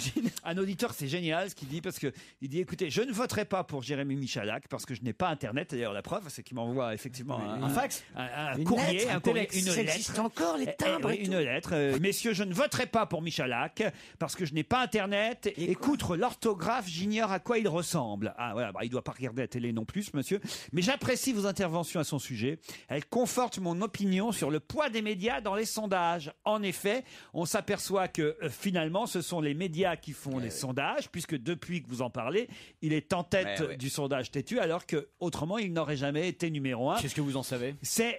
un auditeur, c'est génial ce qu'il dit, parce que il dit, écoutez, je ne voterai pas pour Jérémy Michalak parce que je n'ai pas Internet. D'ailleurs, la preuve, c'est qu'il m'envoie effectivement un fax, un courrier, lettre, un courrier, ça une lettre. existe encore, les timbres et une tout. lettre. Messieurs, je ne voterai pas pour Michalak parce que je n'ai pas Internet. Et outre l'orthographe, j'ignore à quoi il ressemble. Ah voilà, bah, il doit pas regarder la télé non plus, monsieur. Mais j'apprécie vos interventions à son sujet. Elles confortent mon opinion sur le poids des médias dans les sondages. En effet, on s'aperçoit que finalement, ce sont les médias qui font les sondages, puisque depuis que vous en parlez, il est en tête du sondage Tétu, alors que autrement, il n'aurait jamais été numéro 1. Qu'est-ce que vous en savez? C'est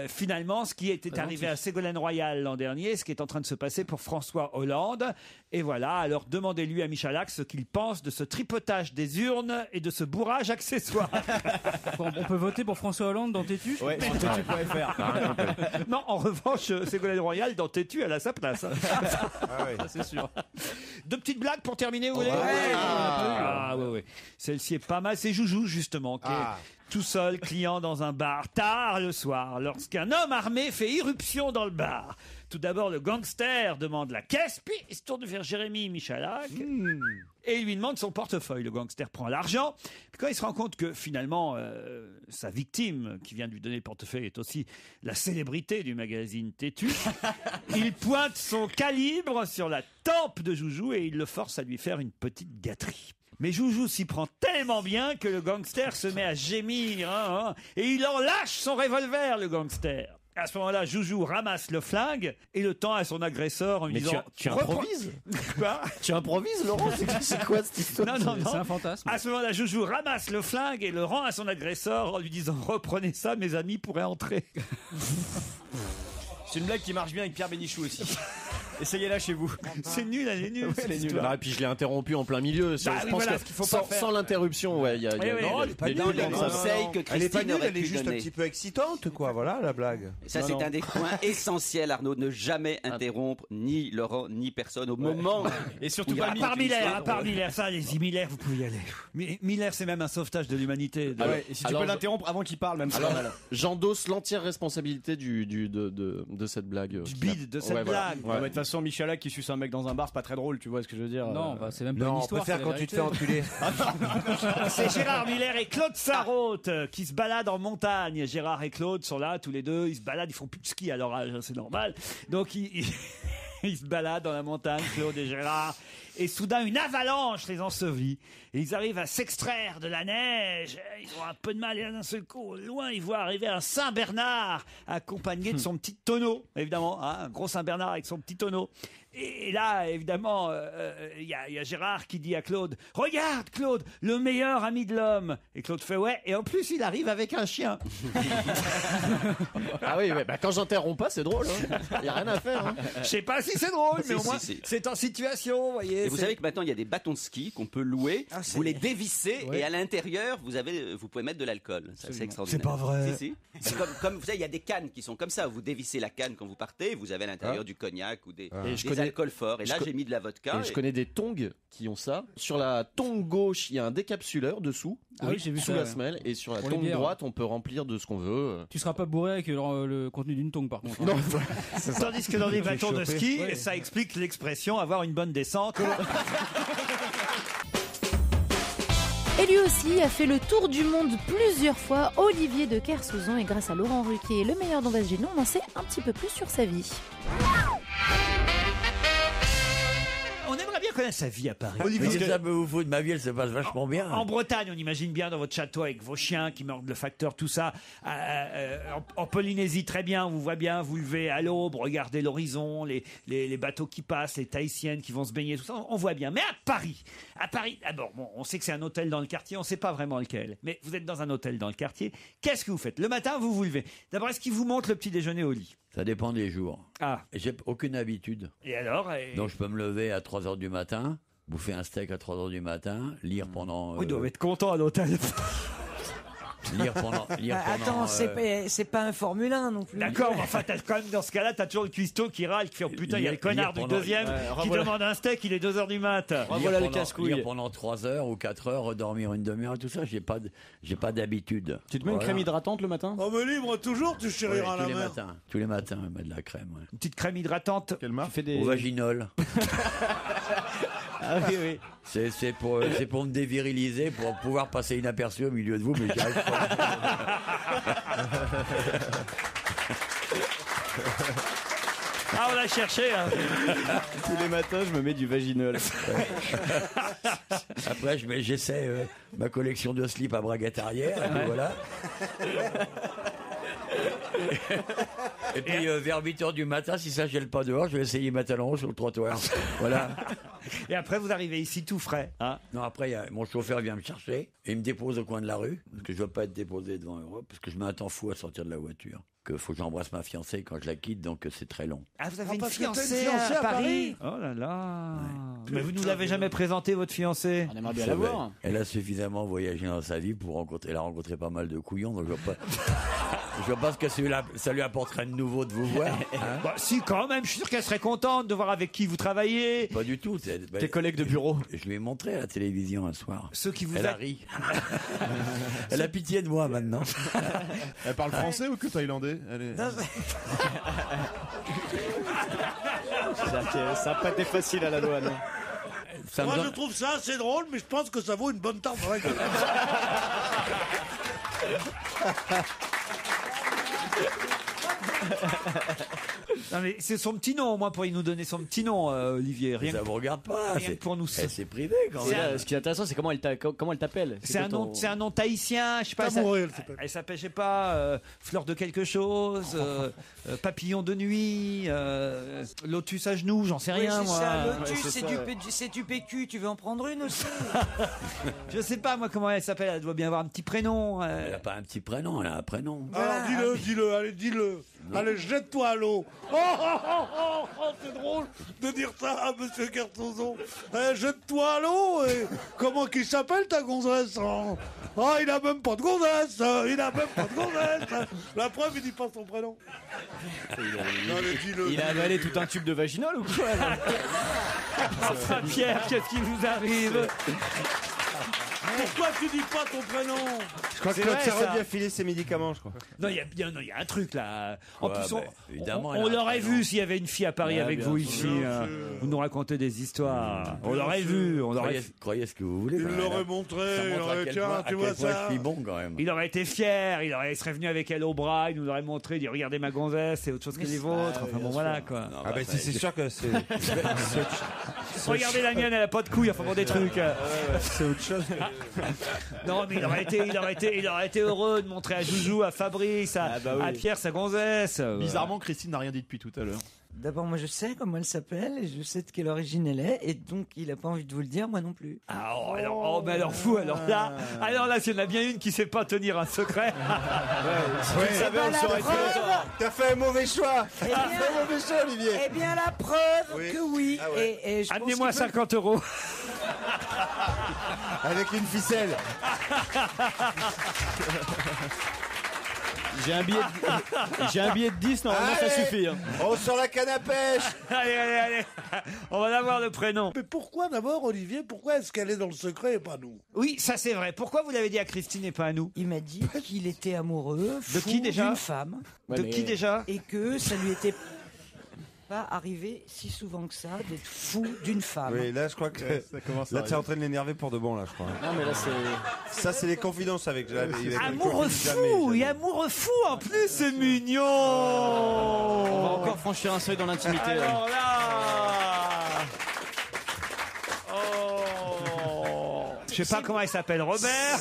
finalement ce qui était arrivé à Ségolène Royal l'an dernier, ce qui est en train de se passer pour François Hollande. Et voilà, alors demandez-lui à Michalak ce qu'il pense de ce tripotage des urnes et de ce bourrage accessoire. Bon, on peut voter pour François Hollande dans Tétu? Ouais, sur Tétu.fr. Non, en revanche, Ségolène Royal dans Tétu, elle a sa place. C'est sûr. Deux petites blagues pour terminer, vous voulez? Ouais. Celle-ci est pas mal. C'est Joujou, justement, qui est tout seul, client dans un bar, tard le soir, lorsqu'un homme armé fait irruption dans le bar. Tout d'abord, le gangster demande la caisse, puis il se tourne vers Jérémy Michalak et il lui demande son portefeuille. Le gangster prend l'argent. Puis quand il se rend compte que finalement, sa victime, qui vient de lui donner le portefeuille, est aussi la célébrité du magazine Tétu, il pointe son calibre sur la tempe de Joujou et il le force à lui faire une petite gâterie. Mais Joujou s'y prend tellement bien que le gangster se met à gémir, et il en lâche son revolver, le gangster. À ce moment-là, Joujou ramasse le flingue et le tend à son agresseur en lui disant... tu improvises? Quoi? Tu improvises, Laurent? C'est quoi cette histoire? Non. C'est un fantasme. À ce moment-là, Joujou ramasse le flingue et le rend à son agresseur en lui disant « Reprenez ça, mes amis pourraient entrer. » C'est une blague qui marche bien avec Pierre Bénichou aussi. Essayez-la chez vous. C'est nul, elle est nulle. Elle est nulle. Ah, et puis je l'ai interrompu en plein milieu. Je pense voilà, que ce qu'il faut pas faire. sans l'interruption, il y a non, elle est pas nulle. Elle est pas nulle, elle est juste un petit peu excitante, quoi. Voilà la blague. Ça, c'est un des points essentiels, Arnaud. Ne jamais interrompre ni Laurent, ni personne au moment. Et surtout pas À part Miller, ça, allez-y, Miller, vous pouvez y aller. Miller, c'est même un sauvetage de l'humanité. Et si tu peux l'interrompre avant qu'il parle, même ça. J'endosse l'entière responsabilité de cette blague. Du bide de cette blague. De toute façon, façon, Michalak qui suce un mec dans un bar, c'est pas très drôle, tu vois ce que je veux dire. Non, bah, c'est même pas Non, une on histoire. préfère c'est quand la tu te vérité. fais enculer. C'est Gérard Miller et Claude Sarraute qui se baladent en montagne. Gérard et Claude sont là, tous les deux. Ils se baladent, ils font plus de ski à leur âge, hein, c'est normal. Donc ils se baladent dans la montagne, Claude et Gérard. Et soudain, une avalanche les ensevelit. Et ils arrivent à s'extraire de la neige. Ils ont un peu de mal. Et d'un seul coup, au loin, ils voient arriver un Saint-Bernard accompagné de son petit tonneau, évidemment. Hein, un gros Saint-Bernard avec son petit tonneau. Et là, évidemment, il y a Gérard qui dit à Claude « Regarde, Claude, le meilleur ami de l'homme !» Et Claude fait « Ouais, et en plus, il arrive avec un chien. » Ah oui, bah, quand j'interromps pas, c'est drôle. Il n'y a rien à faire. Hein. Je sais pas si c'est drôle, mais Si, au moins, si. c'est en situation, vous voyez. Et vous savez que maintenant il y a des bâtons de ski qu'on peut louer, vous les dévissez Ouais. et à l'intérieur vous pouvez mettre de l'alcool. Ça, c'est extraordinaire. C'est pas vrai. Si, si. C'est comme vous savez, il y a des cannes qui sont comme ça. Vous dévissez la canne quand vous partez, vous avez à l'intérieur du cognac ou des Et je connais- alcools forts. Et là je co- j'ai mis de la vodka. Et je connais des tongs qui ont ça. Sur la tongue gauche, il y a un décapsuleur dessous. Ah oui, j'ai vu sous ça, la ouais. semelle. Et sur la Pour les tongue bières. droite, on peut remplir de ce qu'on veut. Tu seras pas bourré avec le contenu d'une tongue par contre. Non, Tandis que dans les bâtons de ski, Ouais. ça explique l'expression avoir une bonne descente. Et lui aussi a fait le tour du monde plusieurs fois. Olivier de Kersauzon, et grâce à Laurent Ruquier, le meilleur d'On va se gêner, on en sait un petit peu plus sur sa vie. On aimerait bien connaître sa vie à Paris. Mais si ça peut vous foutre, ma vie, elle se passe vachement bien. En Bretagne, on imagine bien dans votre château avec vos chiens qui mordent le facteur, tout ça. En Polynésie, très bien, on vous voit bien, vous levez à l'aube, regardez l'horizon, les bateaux qui passent, les Tahitiennes qui vont se baigner, tout ça, on voit bien. Mais à Paris, d'abord, bon, on sait que c'est un hôtel dans le quartier, on ne sait pas vraiment lequel. Mais vous êtes dans un hôtel dans le quartier, qu'est-ce que vous faites? Le matin, vous vous levez. D'abord, est-ce qu'il vous montre le petit déjeuner au lit? Ça dépend des jours. Ah. J'ai aucune habitude. Et alors Donc je peux me lever à 3h du matin, bouffer un steak à 3h du matin, lire pendant... Oui, ils doivent être contents à l'hôtel. lire pendant... Attends, c'est pas un Formule 1 non plus. D'accord, mais enfin, quand même, dans ce cas-là, t'as toujours le cuistot qui râle, qui fait, oh, putain, il y a le connard du deuxième qui demande un steak, il est 2h du mat. Lire pendant 3 heures ou 4 heures, redormir une demi-heure et tout ça, j'ai pas d'habitude. Tu te mets une crème hydratante le matin? On me libre toujours, tu chériras la mer. Tous les matins, je mets de la crème. Ouais. Une petite crème hydratante. Quelle marque? Au vaginol. Ah oui, oui. C'est pour me déviriliser, pour pouvoir passer inaperçu au milieu de vous, mais j'y arrive pas. Ah, on l'a cherché, hein. Tous les matins, je me mets du vaginol. Après, j'essaie ma collection de slips à braguette arrière, et puis voilà. Et puis vers 8h du matin, si ça gèle pas dehors, je vais essayer mes talons sur le trottoir. Voilà. Et après, vous arrivez ici tout frais. Hein. Non, après, mon chauffeur vient me chercher et il me dépose au coin de la rue, parce que je ne veux pas être déposé devant Europe, parce que je mets un temps fou à sortir de la voiture. Il faut que j'embrasse ma fiancée quand je la quitte, donc c'est très long. Ah, vous avez une parce que t'as une fiancée fiancée à à Paris. Oh là là. Mais vous ne nous l'avez jamais présenté, votre fiancée? On aimerait bien C'est la vrai. voir. Elle a suffisamment voyagé dans sa vie pour rencontrer. Elle a rencontré pas mal de couillons, donc je vois pas. Je vois pas ce que ça lui apporterait de nouveau de vous voir. Hein. Bah, si, quand même, je suis sûr qu'elle serait contente de voir avec qui vous travaillez. Pas du tout. Tes collègues de bureau. Je lui ai montré à la télévision un soir. Ceux qui vous Elle a ri. Elle a pitié de moi maintenant. Elle parle français ou que thaïlandais? Elle est... Ça n'a pas été facile à la douane. Moi, je trouve ça assez drôle, mais je pense que ça vaut une bonne tarte dans la gueule. Non, mais c'est son petit nom, au moins, pour nous donner son petit nom, Olivier. Rien Ça que- vous regarde pas. rien que pour nous. C'est privé quand Et même. là, ce qui est intéressant, c'est comment elle t'appelle. C'est un nom, tahitien, je sais pas. Tamouré, elle s'appelle. Elle s'appelle, je sais pas, fleur de quelque chose, papillon de nuit, lotus à genoux, j'en sais Oui, rien, c'est moi. ça, Lotus, Ouais, c'est du PQ, tu veux en prendre une aussi? Je sais pas, moi, comment elle s'appelle. Elle doit bien avoir un petit prénom. Elle a pas un petit prénom, elle a un prénom. Alors dis-le, allez, dis-le. Allez, jette-toi à l'eau. C'est drôle de dire ça à Monsieur Kersauzon. Jette-toi à l'eau. Et comment qu'il s'appelle ta gonzesse? Oh, il a même pas de gonzesse. La preuve, il dit pas son prénom. Allez, dis-le. Il a avalé tout un tube de vaginol ou quoi là Enfin, Pierre, qu'est-ce qui vous arrive? pourquoi tu dis pas ton prénom? Je crois que C'est Claude vrai, Sarraute ça. vient filer ses médicaments, je crois. Non, il y a un truc là. En Ouais, plus, bah, évidemment, elle on a un l'aurait prénom. vu s'il y avait une fille à Paris Ouais, avec bien vous sûr. ici. Bien sûr. Vous nous racontez des histoires. On l'aurait vu. On l'aurait. Croyez ce que vous voulez. Il quand même. l'aurait montré, Ça il montre aurait- à quel tiens, point- tu à vois quel point ça. je suis bon quand même. Il aurait été fier, il serait venu avec elle au bras, il nous l'aurait montré, il dit regardez ma gonzesse, c'est autre chose que les vôtres. Enfin bon voilà quoi. Non, Ah bah si, c'est sûr que c'est... Regardez la mienne, elle a pas de couilles, enfin bon des trucs. C'est autre chose. Non mais il aurait été heureux de montrer à Joujou, à Fabrice, à Pierre sa gonzesse. Bizarrement, Christine n'a rien dit depuis tout à l'heure. D'abord, moi, je sais comment elle s'appelle et je sais de quelle origine elle est, et donc il a pas envie de vous le dire, moi non plus. Ah, mais alors fou, alors là, s'il y en a bien une qui sait pas tenir un secret. Ouais. savais, on saurait T'as fait un mauvais choix. Eh bien- T'as fait un mauvais choix, Olivier. Eh bien, la preuve que oui. Ah ouais. Et je pense Amenez-moi qu'il peut- 50 €. Avec une ficelle. J'ai un billet de 10, normalement ça Allez, suffit. Hein. On sort la canne à pêche. Allez. On va avoir le prénom. Mais pourquoi d'abord, Olivier, pourquoi est-ce qu'elle est dans le secret et pas nous? Oui, ça c'est vrai. Pourquoi vous l'avez dit à Christine et pas à nous? Il m'a dit qu'il était amoureux De qui fou déjà? d'une femme. De qui déjà? Et que ça lui était pas arrivé si souvent que ça d'être fou d'une femme. Oui, là, je crois que ça commence à là, t'es arriver. en train de l'énerver pour de bon, là, je crois. Non mais là c'est. Ça, c'est les confidences avec. Amoureux fou, et amoureux fou en plus, c'est mignon. On va encore franchir un seuil dans l'intimité. Alors là. Oh. Je sais pas comment il s'appelle, Robert.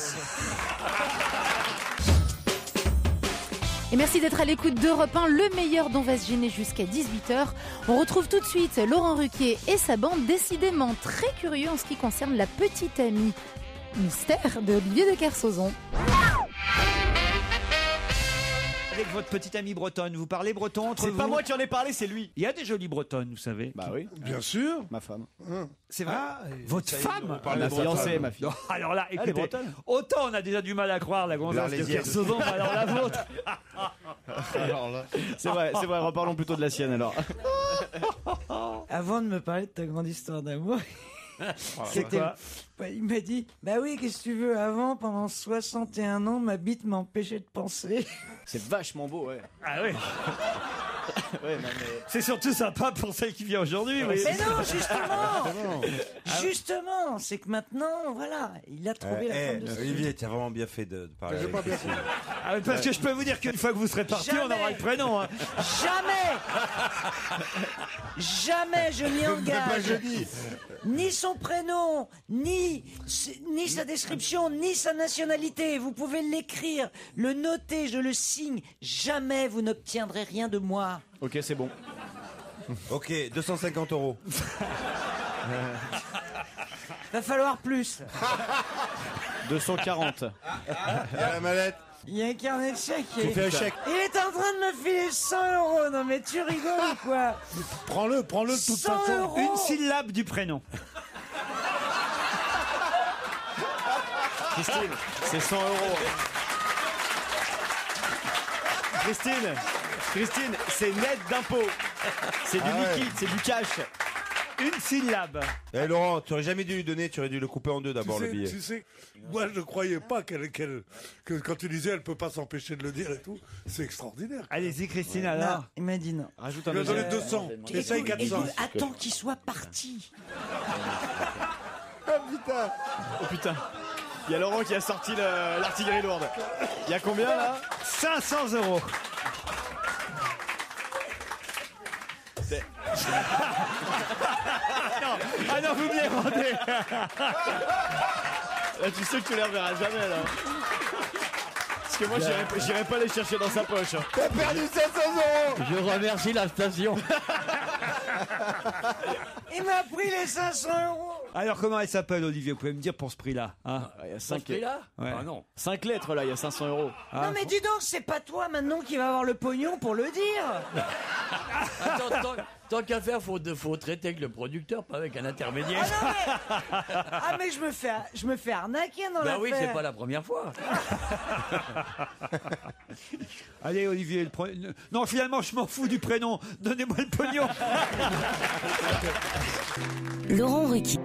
Et merci d'être à l'écoute d'Europe 1, le meilleur dont va se gêner jusqu'à 18h. On retrouve tout de suite Laurent Ruquier et sa bande, décidément très curieux en ce qui concerne la petite amie mystère de Olivier de Kersauzon. Avec votre petite amie bretonne, vous parlez breton entre vous? C'est pas moi qui en ai parlé, c'est lui. Il y a des jolies bretonnes, vous savez. Bah oui. Bien sûr. Ma femme. C'est vrai. Votre femme? Ma fiancée, ma fille. Non, alors là, Elle est écoutez, bretonne. autant on a déjà du mal à croire la gonzesse de L'Arlésienne. Kersauzon, mais alors la vôtre. Alors là. C'est vrai, reparlons plutôt de la sienne alors. Avant de me parler de ta grande histoire d'amour, C'est quoi? bah, il m'a dit bah oui, qu'est-ce que tu veux, avant, pendant 61 ans, ma bite m'empêchait de penser. C'est vachement beau, ouais. Ah oui. Ouais, non, mais... C'est surtout sympa pour celle qui vient aujourd'hui. Oui. Mais non, justement, c'est que maintenant, voilà, il a trouvé la femme de sa vie. Olivier, t'as vraiment bien fait de parler. J'ai avec pas bien Christine. Ah, mais parce que je peux vous dire qu'une fois que vous serez parti, on aura le prénom. Hein. Jamais je m'y Pas engage. jeudi. Ni son prénom, ni sa description, ni sa nationalité. Vous pouvez l'écrire, le noter, je le signe. Jamais vous n'obtiendrez rien de moi. Ok, c'est bon. Ok, 250 €. Va falloir plus. 240. Il y a la mallette. Il y a un carnet de chèques. Tu fais un chèque. Il est en train de me filer 100 €. Non mais tu rigoles ou quoi? Prends-le de toute 100 façon. €. Une syllabe du prénom. Christine, c'est 100 €. Christine, c'est net d'impôts. C'est du liquide, c'est du cash. Une syllabe. Eh Laurent, tu aurais jamais dû lui donner, tu aurais dû le couper en deux d'abord, le billet. Tu sais, moi je croyais pas que quand tu disais elle peut pas s'empêcher de le dire et tout, c'est extraordinaire. Allez-y, Christine, Non, alors. il m'a dit non. Rajoute Il un lui a donné deuxième. 200. Essaye 400. Attends qu'il soit parti. Oh putain. Il y a Laurent qui a sorti l'artillerie lourde. Il y a combien là? 500 €. Ah non, vous me les rendez. Là, tu sais que tu les reverras jamais là. Parce que moi j'irai pas les chercher dans sa poche. T'as perdu 500 €. Je remercie la station. Il m'a pris les 500 €. Alors, comment elle s'appelle, Olivier? Vous pouvez me dire pour ce prix-là, hein? Il y a 5 là ouais. Ah non. 5 lettres là, il y a 500 €. Non mais dis donc, c'est pas toi maintenant qui va avoir le pognon pour le dire. Attends, tant qu'à faire, faut traiter avec le producteur, pas avec un intermédiaire. Ah mais je me fais arnaquer dans Bah l'affaire. oui, c'est pas la première fois. Allez, Olivier, non, finalement, je m'en fous du prénom. Donnez-moi le pognon. Laurent Ruquier.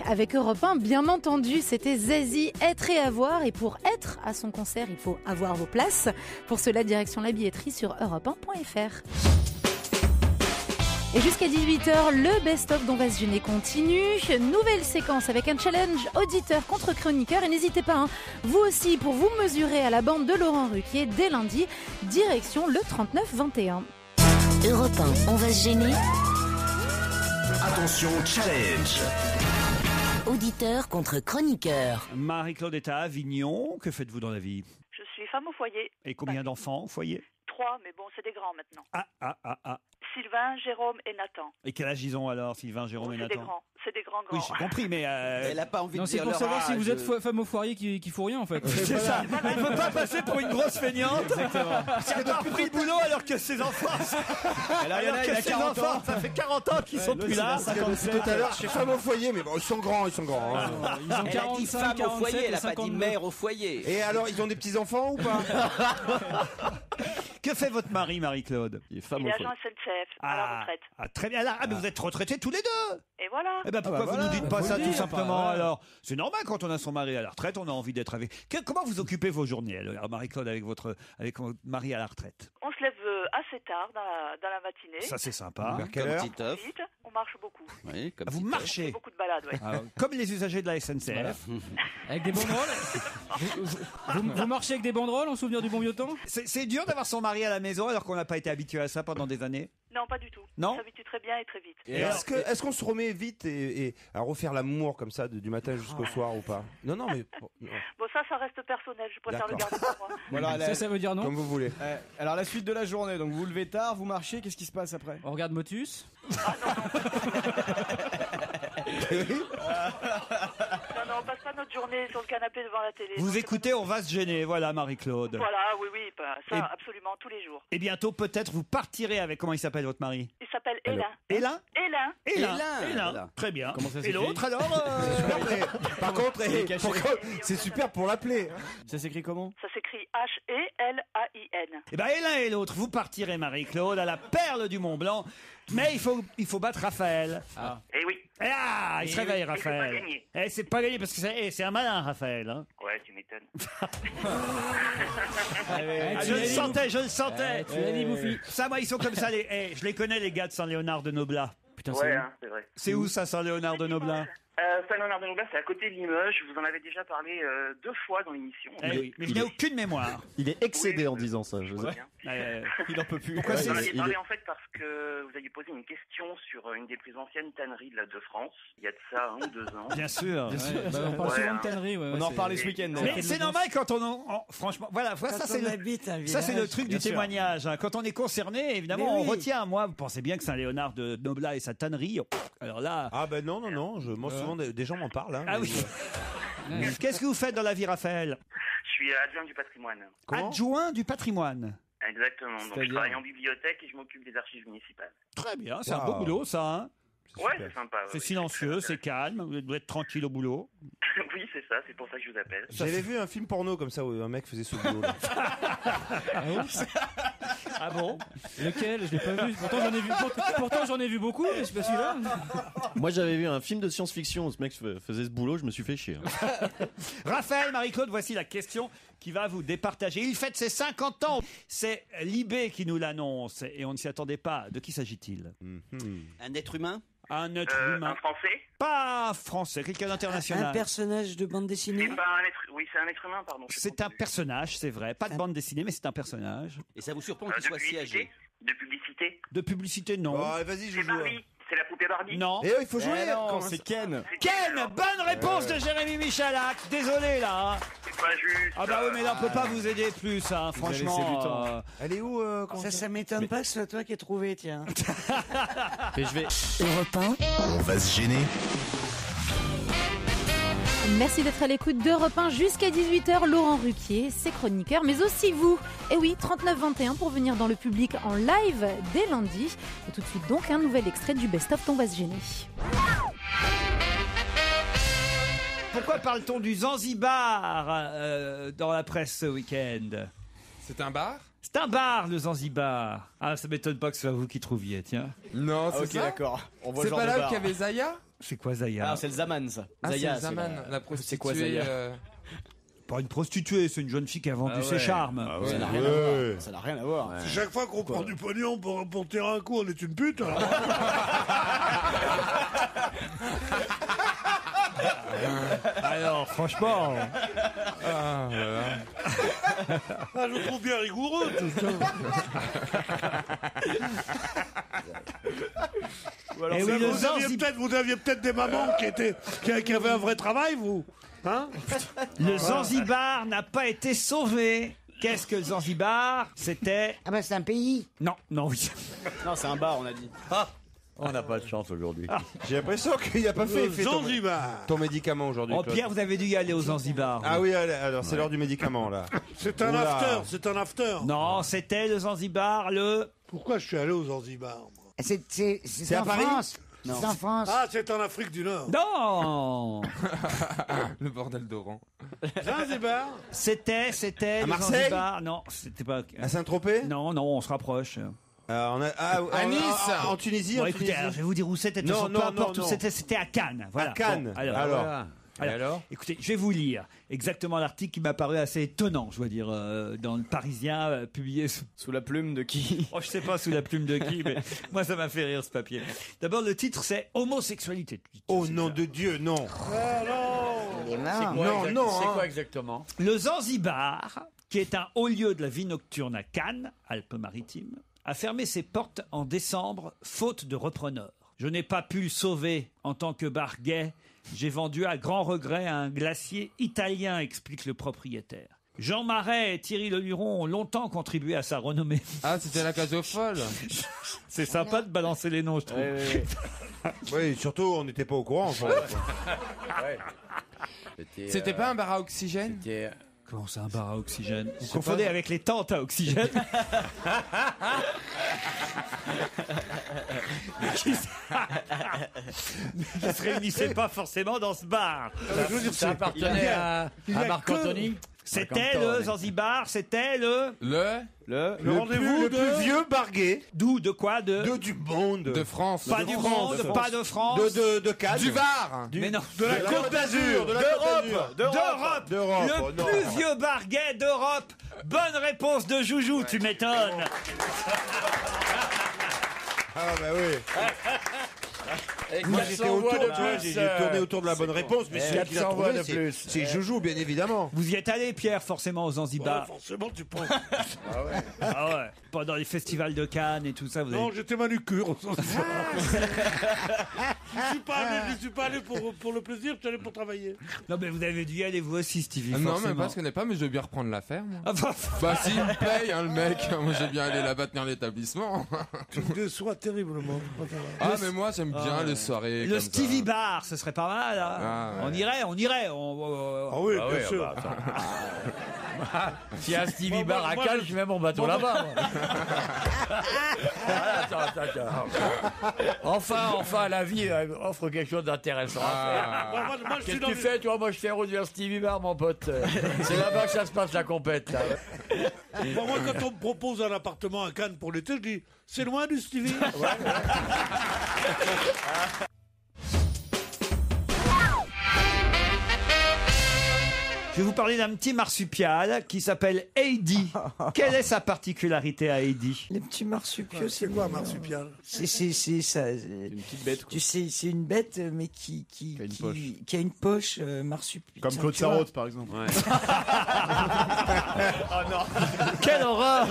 Avec Europe 1, bien entendu, c'était Zazie, Être et Avoir. Et pour être à son concert, il faut avoir vos places. Pour cela, direction la billetterie sur europe1.fr. Et jusqu'à 18h, le best-of d'On va se gêner continue. Nouvelle séquence avec un challenge auditeur contre chroniqueur. Et n'hésitez pas, vous aussi, pour vous mesurer à la bande de Laurent Ruquier dès lundi, direction le 39-21. Europe 1, On va se gêner. Attention, challenge. Auditeur contre chroniqueur. Marie-Claude est à Avignon. Que faites-vous dans la vie? Je suis femme au foyer. Et combien d'enfants au foyer? 3, mais bon, c'est des grands maintenant. Ah. Sylvain, Jérôme et Nathan. Et quel âge ils ont alors, Sylvain, Jérôme et C'est Nathan? des grands. C'est des grands. Oui, j'ai compris, mais elle a pas envie Non, de c'est dire pour leur savoir si âge. vous êtes femme au foyer qui fout rien en fait. C'est ça. Elle ne veut pas passer pour une grosse feignante. Exactement. Qui a pas repris le boulot alors que ses enfants. Alors, il y en a, il a 40 ans. Ça fait 40 ans qu'ils sont plus là. Tout à l'heure, je suis femme au foyer, mais bon, ils sont grands. Ils ont Elle a dit 45, femme au 47 foyer, et elle a pas dit 52. mère au foyer. Et alors, ils ont des petits-enfants ou pas? Que fait votre mari, Marie-Claude? Il est agent SNCF, à la retraite. Très bien. Ah, mais vous êtes retraités tous les deux. Et voilà. Eh ben pourquoi vous nous dites pas ça tout simplement alors? C'est normal quand on a son mari à la retraite, on a envie d'être avec. Comment vous occupez vos journées, alors, Marie-Claude, avec votre mari à la retraite? On se lève assez tard dans la matinée. Ça c'est sympa. Vers quelle heure? Vite, on marche beaucoup. Oui, comme Vous Titeuf. marchez Beaucoup de balades, oui. comme les usagers de la SNCF. Avec des banderoles vous marchez avec des banderoles en souvenir du bon vieux temps? C'est dur d'avoir son mari à la maison alors qu'on n'a pas été habitué à ça pendant des années. Non, pas du tout. Non. On s'habitue très bien et très vite. Et est-ce qu'on se remet vite et à refaire l'amour comme ça du matin jusqu'au soir ou pas? Non, mais Bon, ça reste personnel. Je préfère le garder pour moi. Voilà, ça veut dire non. comme vous voulez. Alors la suite de la journée, donc vous vous levez tard, vous marchez, qu'est-ce qui se passe après? On regarde Motus. Non, on passe pas notre journée sur le canapé devant la télé. Vous écoutez, on va se gêner, voilà Marie-Claude. Voilà, oui, bah, ça, Et- absolument, tous les jours. Et bientôt, peut-être, vous partirez avec, comment il s'appelle votre mari? Il s'appelle Hélin. Hélin Hélin. Hélin. Très bien. Comment ça Et s'écrit l'autre alors Par contre, Il est caché. c'est super pour l'appeler. Ça s'écrit comment? Ça s'écrit H-E-L-A-I-N. Eh ben, et l'un et l'autre, vous partirez, Marie-Claude, à la perle du Mont Blanc. Mais il faut battre Raphaël. Eh oui. Ah, il se réveille, Raphaël. C'est pas gagné. C'est pas gagné parce que c'est un malin, Raphaël. Hein. Ouais, tu m'étonnes. Je le sentais, je le sentais. tu l'as dit, Bouffi. Ça, moi, ils sont comme ça. Je les connais, les gars de Saint-Léonard de Noblat. Putain, Ouais, hein, c'est vrai. C'est où ça, Saint-Léonard de Noblat? Saint-Léonard-de-Noblat, c'est à côté de Limoges. Je vous en avais déjà parlé 2 fois dans l'émission. Eh oui, mais je n'ai aucune mémoire. Il est excédé en disant ça. Il en peut plus. Pourquoi Pourquoi vous en c'est aviez parlé en fait parce que vous aviez posé une question sur une des plus anciennes tanneries de France, il y a de ça 1 ou 2 ans. Bien sûr. Bien sûr. Bah, on parle souvent de tannerie. On en reparlait ce week-end. Mais c'est normal quand franchement, voilà, ça Quand c'est on habite un ça c'est le village. truc Bien du sûr. témoignage. Hein. Quand on est concerné, évidemment, Mais on oui. retient. Moi, vous pensez bien que Saint-Léonard de Noblat et sa tannerie. Alors là. Ah ben non, moi souvent des gens m'en parlent. Hein, Ah oui. Qu'est-ce que vous faites dans la vie, Raphaël? Je suis adjoint du patrimoine. Adjoint du patrimoine. Exactement. Donc je C'est-à-dire travaille en bibliothèque et je m'occupe des archives municipales. Très bien, c'est un Wow. beau boulot, ça. Hein. Ouais, c'est sympa. C'est silencieux, c'est calme. Vous devez être tranquille au boulot. Oui, c'est ça. C'est pour ça que je vous appelle. J'avais vu un film porno comme ça où un mec faisait ce boulot. Là. Ah bon? Lequel? Je l'ai pas vu. Pourtant j'en ai vu beaucoup, mais c'est pas celui-là. Moi, j'avais vu un film de science-fiction où ce mec faisait ce boulot, je me suis fait chier. Raphaël, Marie-Claude, voici la question qui va vous départager. Il fête ses 50 ans. C'est Libé qui nous l'annonce et on ne s'y attendait pas. De qui s'agit-il? Un être humain? Un être humain. Un Français. Pas français, quelqu'un Un d'international. personnage de bande dessinée. C'est pas un être. Oui, c'est un être humain, pardon. C'est un personnage, c'est vrai. Pas de bande dessinée, mais c'est un personnage. Et ça vous surprend qu'il soit si âgé? De publicité. De publicité, non. Bon, allez, vas-y, je C'est joue. Barbie. C'est la poupée Barbie. Non. Et il faut jouer. Non, c'est Ken. Ken, bonne réponse de Jérémy Michalak. Désolé là. Hein. C'est pas juste. Ah bah oui, mais là on peut pas vous aider plus, hein, Vous avez laissé franchement. du temps. Elle est où Ça m'étonne pas que ce soit toi qui aies trouvé, tiens. Et je vais. Europe 1, On va se gêner. Merci d'être à l'écoute d'Europe 1 jusqu'à 18h. Laurent Ruquier, ses chroniqueurs, mais aussi vous. Et oui, 39-21 pour venir dans le public en live dès lundi. Et tout de suite donc un nouvel extrait du best-of d'On va se gêner. Pourquoi parle-t-on du Zanzibar dans la presse ce week-end? C'est un bar? C'est un bar, le Zanzibar. Ah, ça m'étonne pas que ce soit vous qui trouviez, tiens. Non, c'est Ok, ça. d'accord. On voit C'est le genre pas de là où bar. il y avait Zaya? C'est quoi Zaya? Ah, c'est le Zaman, ça. Ah, Zaya, c'est Zaman, la prostituée. C'est quoi Zaya? Pas une prostituée, c'est une jeune fille qui a vendu Ah ses ouais. charmes. Ah ouais. Ça n'a rien à voir. Ça n'a rien à voir. Si chaque fois qu'on prend du pognon pour tirer un coup, on est une pute, alors. Alors, franchement. Ah, je trouve bien rigoureux, tout ça. Eh oui, le Zanzibar. Vous aviez peut-être des mamans qui avaient un vrai travail, vous. Hein? Le Zanzibar n'a pas été sauvé. Qu'est-ce que le Zanzibar? C'était. Ah bah c'est un pays. Non, non, oui. Non, c'est un bar, on a dit. On n'a pas de chance aujourd'hui. J'ai l'impression qu'il n'a pas fait Zanzibar. ton médicament aujourd'hui. Oh, Claude. Pierre, vous avez dû y aller au Zanzibar. Ah oui, alors c'est l'heure du médicament là. C'est un Oula. after, c'est un after. Non, c'était le Zanzibar, le. Pourquoi je suis allé au Zanzibar, moi? C'est à en Paris? France. Non. C'est en France. Ah, c'est en Afrique du Nord. Non. Le bordel d'Oran. Zanzibar. C'était À le Marseille? Zanzibar. Non, c'était pas. À Saint-Tropez? Non, non, on se rapproche. À Nice. En Tunisie. Bon, en écoutez, Tunisie. alors, je vais vous dire où c'était. de toute Non, façon, non, peu importe non, où non. c'était à Cannes. Voilà. À Cannes. Bon, alors, Alors. alors, écoutez, je vais vous lire exactement l'article qui m'a paru assez étonnant, je dois dire, dans le Parisien, publié Sous la plume de qui? Oh, je sais pas sous la plume de qui, mais moi ça m'a fait rire ce papier. D'abord, le titre c'est Homosexualité. Oh nom de Dieu, non. Non, C'est hein. quoi exactement? Le Zanzibar, qui est un haut lieu de la vie nocturne à Cannes, Alpes-Maritimes, a fermé ses portes en décembre, faute de repreneurs. Je n'ai pas pu le sauver en tant que bar gay. J'ai vendu à grand regret un glacier italien, explique le propriétaire. Jean Marais et Thierry Leluron ont longtemps contribué à sa renommée. Ah, c'était la case aux folles. C'est sympa de balancer les noms, je trouve. Oui, surtout, on n'était pas au courant. Enfin. C'était pas un bar à oxygène? Comment c'est un bar à oxygène? Vous confondez avec les tentes à oxygène. qui se réunissaient pas forcément dans ce bar. Ça appartenait à Marc Anthony. C'était le Zanzibar, c'était le rendez-vous de vieux bar gay. D'où? De quoi? Du monde. De France. Pas du monde, pas de France. De Cannes. Du Var. Mais non. De la Côte d'Azur. D'Europe. Le plus vieux bar gay d'Europe. Bonne réponse de Joujou, tu m'étonnes. Ah bah oui. Et Moi 400 j'étais autour, voix de tu vois, plus, j'ai tourné autour de la bonne réponse, mais celui qui l'a 400 voix trouvé, de c'est- plus. c'est Joujou, bien évidemment. Vous y êtes allé, Pierre, forcément, aux Zanzibar. Ouais, forcément, tu penses. Ah ouais. Pendant les festivals de Cannes et tout ça, vous avez... Non, j'étais manucure. Je suis pas allé pour le plaisir, je suis allé pour travailler. Non, mais vous avez dû y aller, vous aussi, Stevie. Ah non, forcément. mais parce qu'on n'est pas, mais je veux bien reprendre l'affaire. moi. Ah bah, Bah, s'il me paye, hein, le mec, moi j'ai bien aller là-bas tenir l'établissement. Tu me déçois terriblement. Ah, mais moi j'aime bien les soirées. le comme Stevie ça. Bar, ce serait pas mal. Hein. Ah, ouais. On irait. Ah oui, bien sûr. S'il y a un Stevie Moi, Bar à moi, Cannes, je- je mets mon bateau moi, là-bas. moi. Attends. Enfin, la vie offre quelque chose d'intéressant à faire. Moi, je suis Qu'est-ce que dans tu fais, toi? Moi, je fais route vers Stevie Bar, mon pote. C'est là-bas que ça se passe, la compète. Là. Moi, quand on me propose un appartement à Cannes pour l'été, je dis c'est loin du Stevie. Je vais vous parler d'un petit marsupial qui s'appelle Heidi. Quelle est sa particularité à Heidi? Les petits marsupiaux, C'est quoi un marsupial? C'est ça. Une petite bête. Tu sais, c'est une bête, mais qui a une poche marsupial. Comme Tiens, Claude tu vois. Sarraute, par exemple. Oh non. Quelle horreur.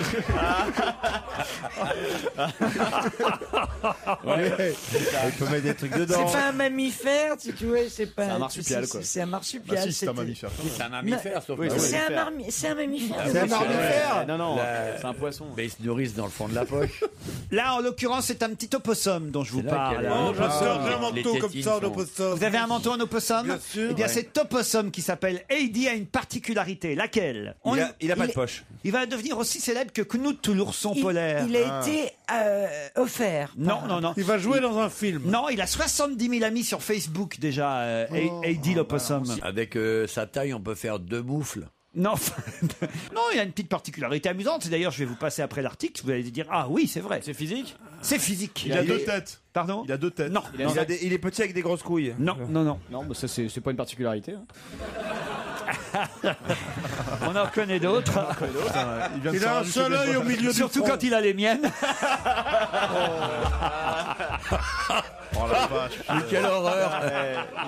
Il peut mettre des trucs dedans. C'est pas un mammifère, tu vois, c'est pas. C'est un marsupial, quoi. C'est un marsupial. Bah si, c'est un mammifère. C'est un mammifère, sauf que C'est un mammifère. C'est un mammifère. mammifère. Non, c'est un poisson. Mais ils se nourrissent dans le fond de la poche. Là, en l'occurrence, c'est un petit opossum dont je vous C'est là parle. qu'il y a Oh, les- j'adore les un manteau tétines comme ça, sont- en opossum. Vous avez un manteau en opossum? Bien sûr. Eh bien, Ouais. cet opossum qui s'appelle Heidi a une particularité. Laquelle? Il a pas de poche. Il va devenir aussi célèbre que Knut l'ourson polaire. Il a été offert. Non. Il va jouer dans un film. Non, il a 70 000 amis sur Facebook déjà, Heidi l'opossum. Avec sa taille, on peut faire 2 moufles. Non, non, il a une petite particularité amusante. D'ailleurs, je vais vous passer après l'article. Vous allez dire, ah oui, c'est vrai. C'est physique? C'est physique. Il a deux têtes. Pardon? Il a deux têtes. Non. Il est petit avec des grosses couilles. Non. Non, bah ça c'est pas une particularité. hein. On en connaît d'autres. Il a un seul œil au milieu du Surtout front. quand il a les miennes. Oh la vache. Mais quelle horreur.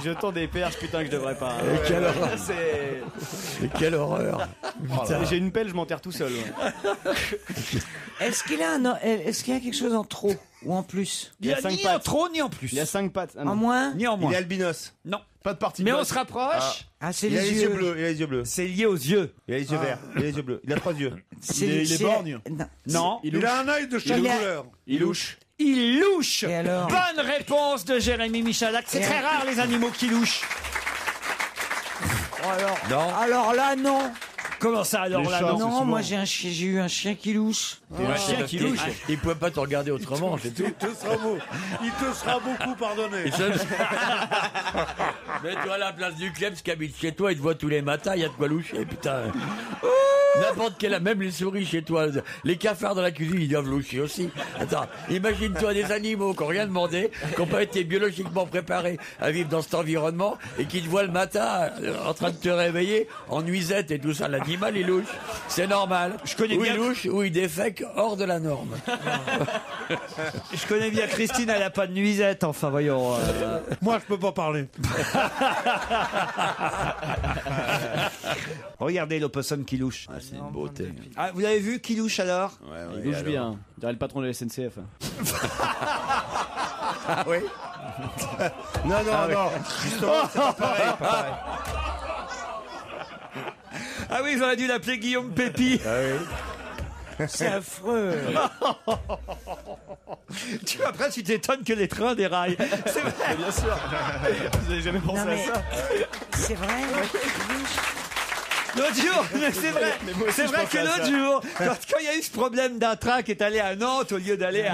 Je tends des perches, putain, que je devrais pas. Et quelle horreur. C'est... Mais quelle horreur. J'ai une pelle, je m'enterre tout seul. ouais. Est-ce qu'il a quelque chose en trop ou en plus? Il a cinq ni en pattes. trop ni en plus. Il a 5 pattes. Ah, En non. moins? Ni en Il moins. est albinos. Non. Pas de partie. Mais on se rapproche. Ah, c'est Il a les les yeux yeux. bleus. Il a les yeux bleus. C'est lié aux yeux. Il a les yeux verts. Il a les yeux bleus. Il a 3 yeux. C'est- Il est c'est- borgne. Non. Non. Il a un œil de chaque Il a- couleur. Il louche. Il louche. Et alors? Bonne réponse de Jérémy Michalak. C'est Et très alors rare les animaux qui louchent. Alors là, non. Comment ça alors Les là chats, non c'est Non, souvent. moi j'ai eu un chien qui louche. Un chien qui louche. Il pouvait pas te regarder autrement, c'est tout. Il te sera beaucoup pardonné. Mets-toi à la place du Klebs qui habite chez toi, il te voit tous les matins, il y a de quoi loucher, putain. N'importe quel, même les souris chez toi, les cafards dans la cuisine, ils doivent loucher aussi. Attends, imagine-toi des animaux qui n'ont rien demandé, qui n'ont pas été biologiquement préparés à vivre dans cet environnement et qui te voient le matin en train de te réveiller en nuisette et tout ça. L'animal, il louche. C'est normal. Je connais ou bien- il louche, ou il défèque hors de la norme. Je connais bien Christine, elle a pas de nuisette. Enfin voyons. Moi, je peux pas parler. Regardez l'opossum qui louche. C'est une beauté. Ah, vous l'avez vu qui louche alors? Il louche bien. Je dirais le patron de la SNCF. Ah oui. Non. Justement, c'est pas pareil. Pas pareil. Ah oui, ils auraient dû l'appeler Guillaume Pépi. C'est affreux. Après, tu t'étonnes que les trains déraillent. C'est vrai. Bien sûr. Vous n'avez jamais pensé à ça. C'est vrai. L'autre jour, c'est vrai, Mais moi aussi, c'est je vrai pensais que à l'autre ça. jour, quand il y a eu ce problème d'un train qui est allé à Nantes au lieu d'aller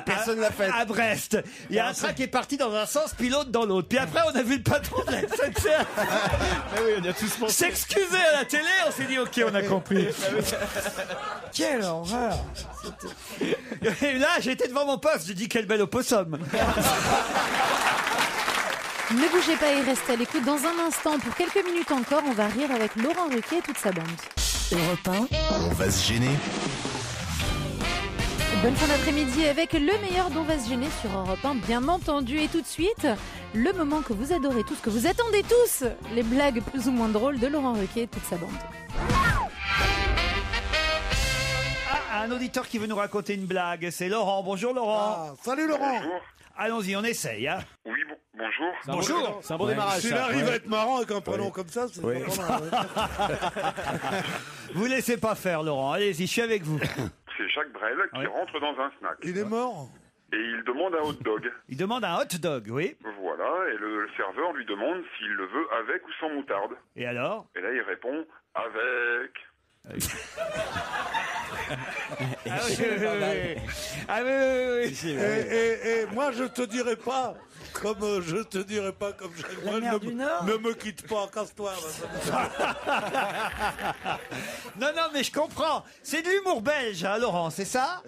personne l'a fait. à Brest, il y a un train qui est parti dans un sens puis l'autre dans l'autre. Puis après, on a vu le patron de la SNCF Mais oui, on a tous pensé. s'excuser à la télé. On s'est dit, ok, on a compris. Quelle horreur. Et là, j'étais devant mon poste, j'ai dit, quel bel opossum. Ne bougez pas et restez à l'écoute. Dans un instant, pour quelques minutes encore, on va rire avec Laurent Ruquier et toute sa bande. Europe 1, On va se gêner. Bonne fin d'après-midi avec le meilleur dont va se gêner sur Europe 1, bien entendu. Et tout de suite, le moment que vous adorez tous, que vous attendez tous, les blagues plus ou moins drôles de Laurent Ruquier et toute sa bande. Ah, un auditeur qui veut nous raconter une blague, c'est Laurent. Bonjour Laurent. Salut Laurent. Allons-y, on essaye. Hein. Oui, bonjour. Bonjour. C'est un bon démarrage. S'il ça. arrive à être marrant avec un prénom comme ça, c'est pas mal. Vous laissez pas faire Laurent. Allez-y, je suis avec vous. C'est Jacques Brel qui rentre dans un snack. Il est mort. Et il demande un hot dog. Il demande un hot dog, oui. Voilà, et le serveur lui demande s'il le veut avec ou sans moutarde. Et alors? Et là, il répond avec. Ah oui, oui, oui. Ah oui, oui, oui. Et moi, je te dirai pas, comme Jacques Brel, mer du Nord. ne me quitte pas, casse-toi. Non, non, mais je comprends. C'est de l'humour belge, hein, Laurent, c'est ça?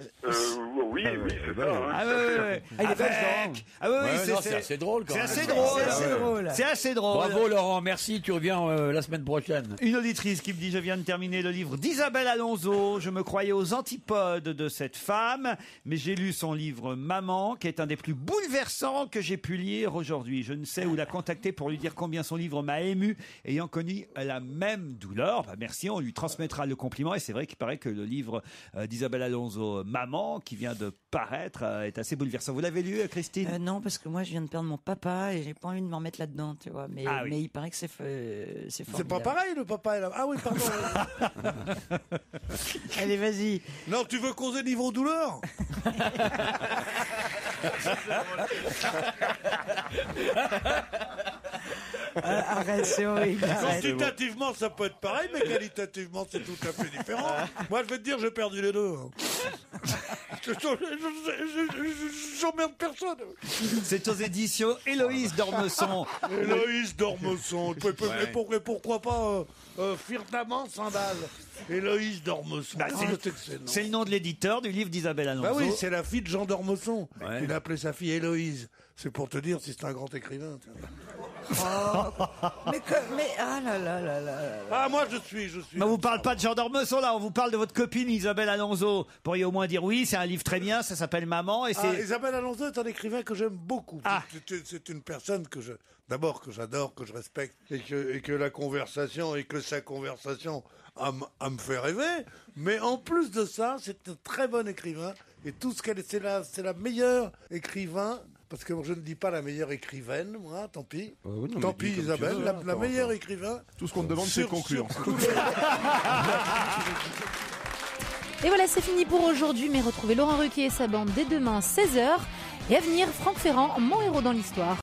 Oui, c'est ça. Hein, Ah tout oui, à fait. oui, oui. Il est belge, Avec. Ah oui, oui, Ouais, non, c'est assez drôle quand C'est même. assez drôle. C'est assez drôle. C'est assez drôle. Bravo Laurent, merci, tu reviens la semaine prochaine. Une auditrice qui me dit: je viens de terminer le livre d'Isabelle Alonso. Je me croyais aux antipodes de cette femme, mais j'ai lu son livre Maman, qui est un des plus bouleversants que j'ai pu lire aujourd'hui. Je ne sais où la contacter pour lui dire combien son livre m'a ému, ayant connu la même douleur. Bah, merci, on lui transmettra le compliment. Et c'est vrai qu'il paraît que le livre d'Isabelle Alonso, Maman, qui vient de paraître, est assez bouleversant. Vous l'avez lu, Christine? Non, parce que moi, je viens de perdre mon papa et j'ai pas envie de m'en mettre là-dedans, tu vois. Mais, Ah oui. mais il paraît que c'est C'est pas formidable. pareil, le papa et la... Ah oui, pardon. Allez, vas-y. Non, tu veux causer niveau douleur? Arrête, c'est horrible. arrête. Quantitativement, ça peut être pareil, mais qualitativement, c'est tout à fait différent. Moi, je vais te dire, j'ai perdu les deux. J'emmerde personne. C'est aux éditions Héloïse d'Ormesson. Héloïse d'Ormesson. Et pourquoi pas Firtamant Sandal. Héloïse d'Ormesson. Bah, c'est le nom de l'éditeur du livre d'Isabelle Alonso. Bah oui, c'est la fille de Jean d'Ormesson. Ouais. Il a appelé sa fille Héloïse. C'est pour te dire si c'est un grand écrivain. Ah là là là là. Ah, moi je suis. Mais on vous parle pas de Jean d'Ormesson, là, on vous parle de votre copine Isabelle Alonso. Vous pourriez au moins dire oui, c'est un livre très bien, ça s'appelle Maman. Et c'est... Isabelle Alonso est un écrivain que j'aime beaucoup. C'est une personne que d'abord que j'adore, que je respecte, et que la conversation, et que sa conversation me fait rêver. Mais en plus de ça, c'est un très bon écrivain. Et tout ce qu'elle est, c'est la meilleure écrivain. Parce que je ne dis pas la meilleure écrivaine, moi, tant pis. oui, non, Tant mais pis, dis comme tu Isabelle, veux, la meilleure écrivain. Tout ce qu'on te demande, c'est de conclure. Et voilà, c'est fini pour aujourd'hui, mais retrouvez Laurent Ruquier et sa bande dès demain 16h. Et à venir, Franck Ferrand, mon héros dans l'histoire.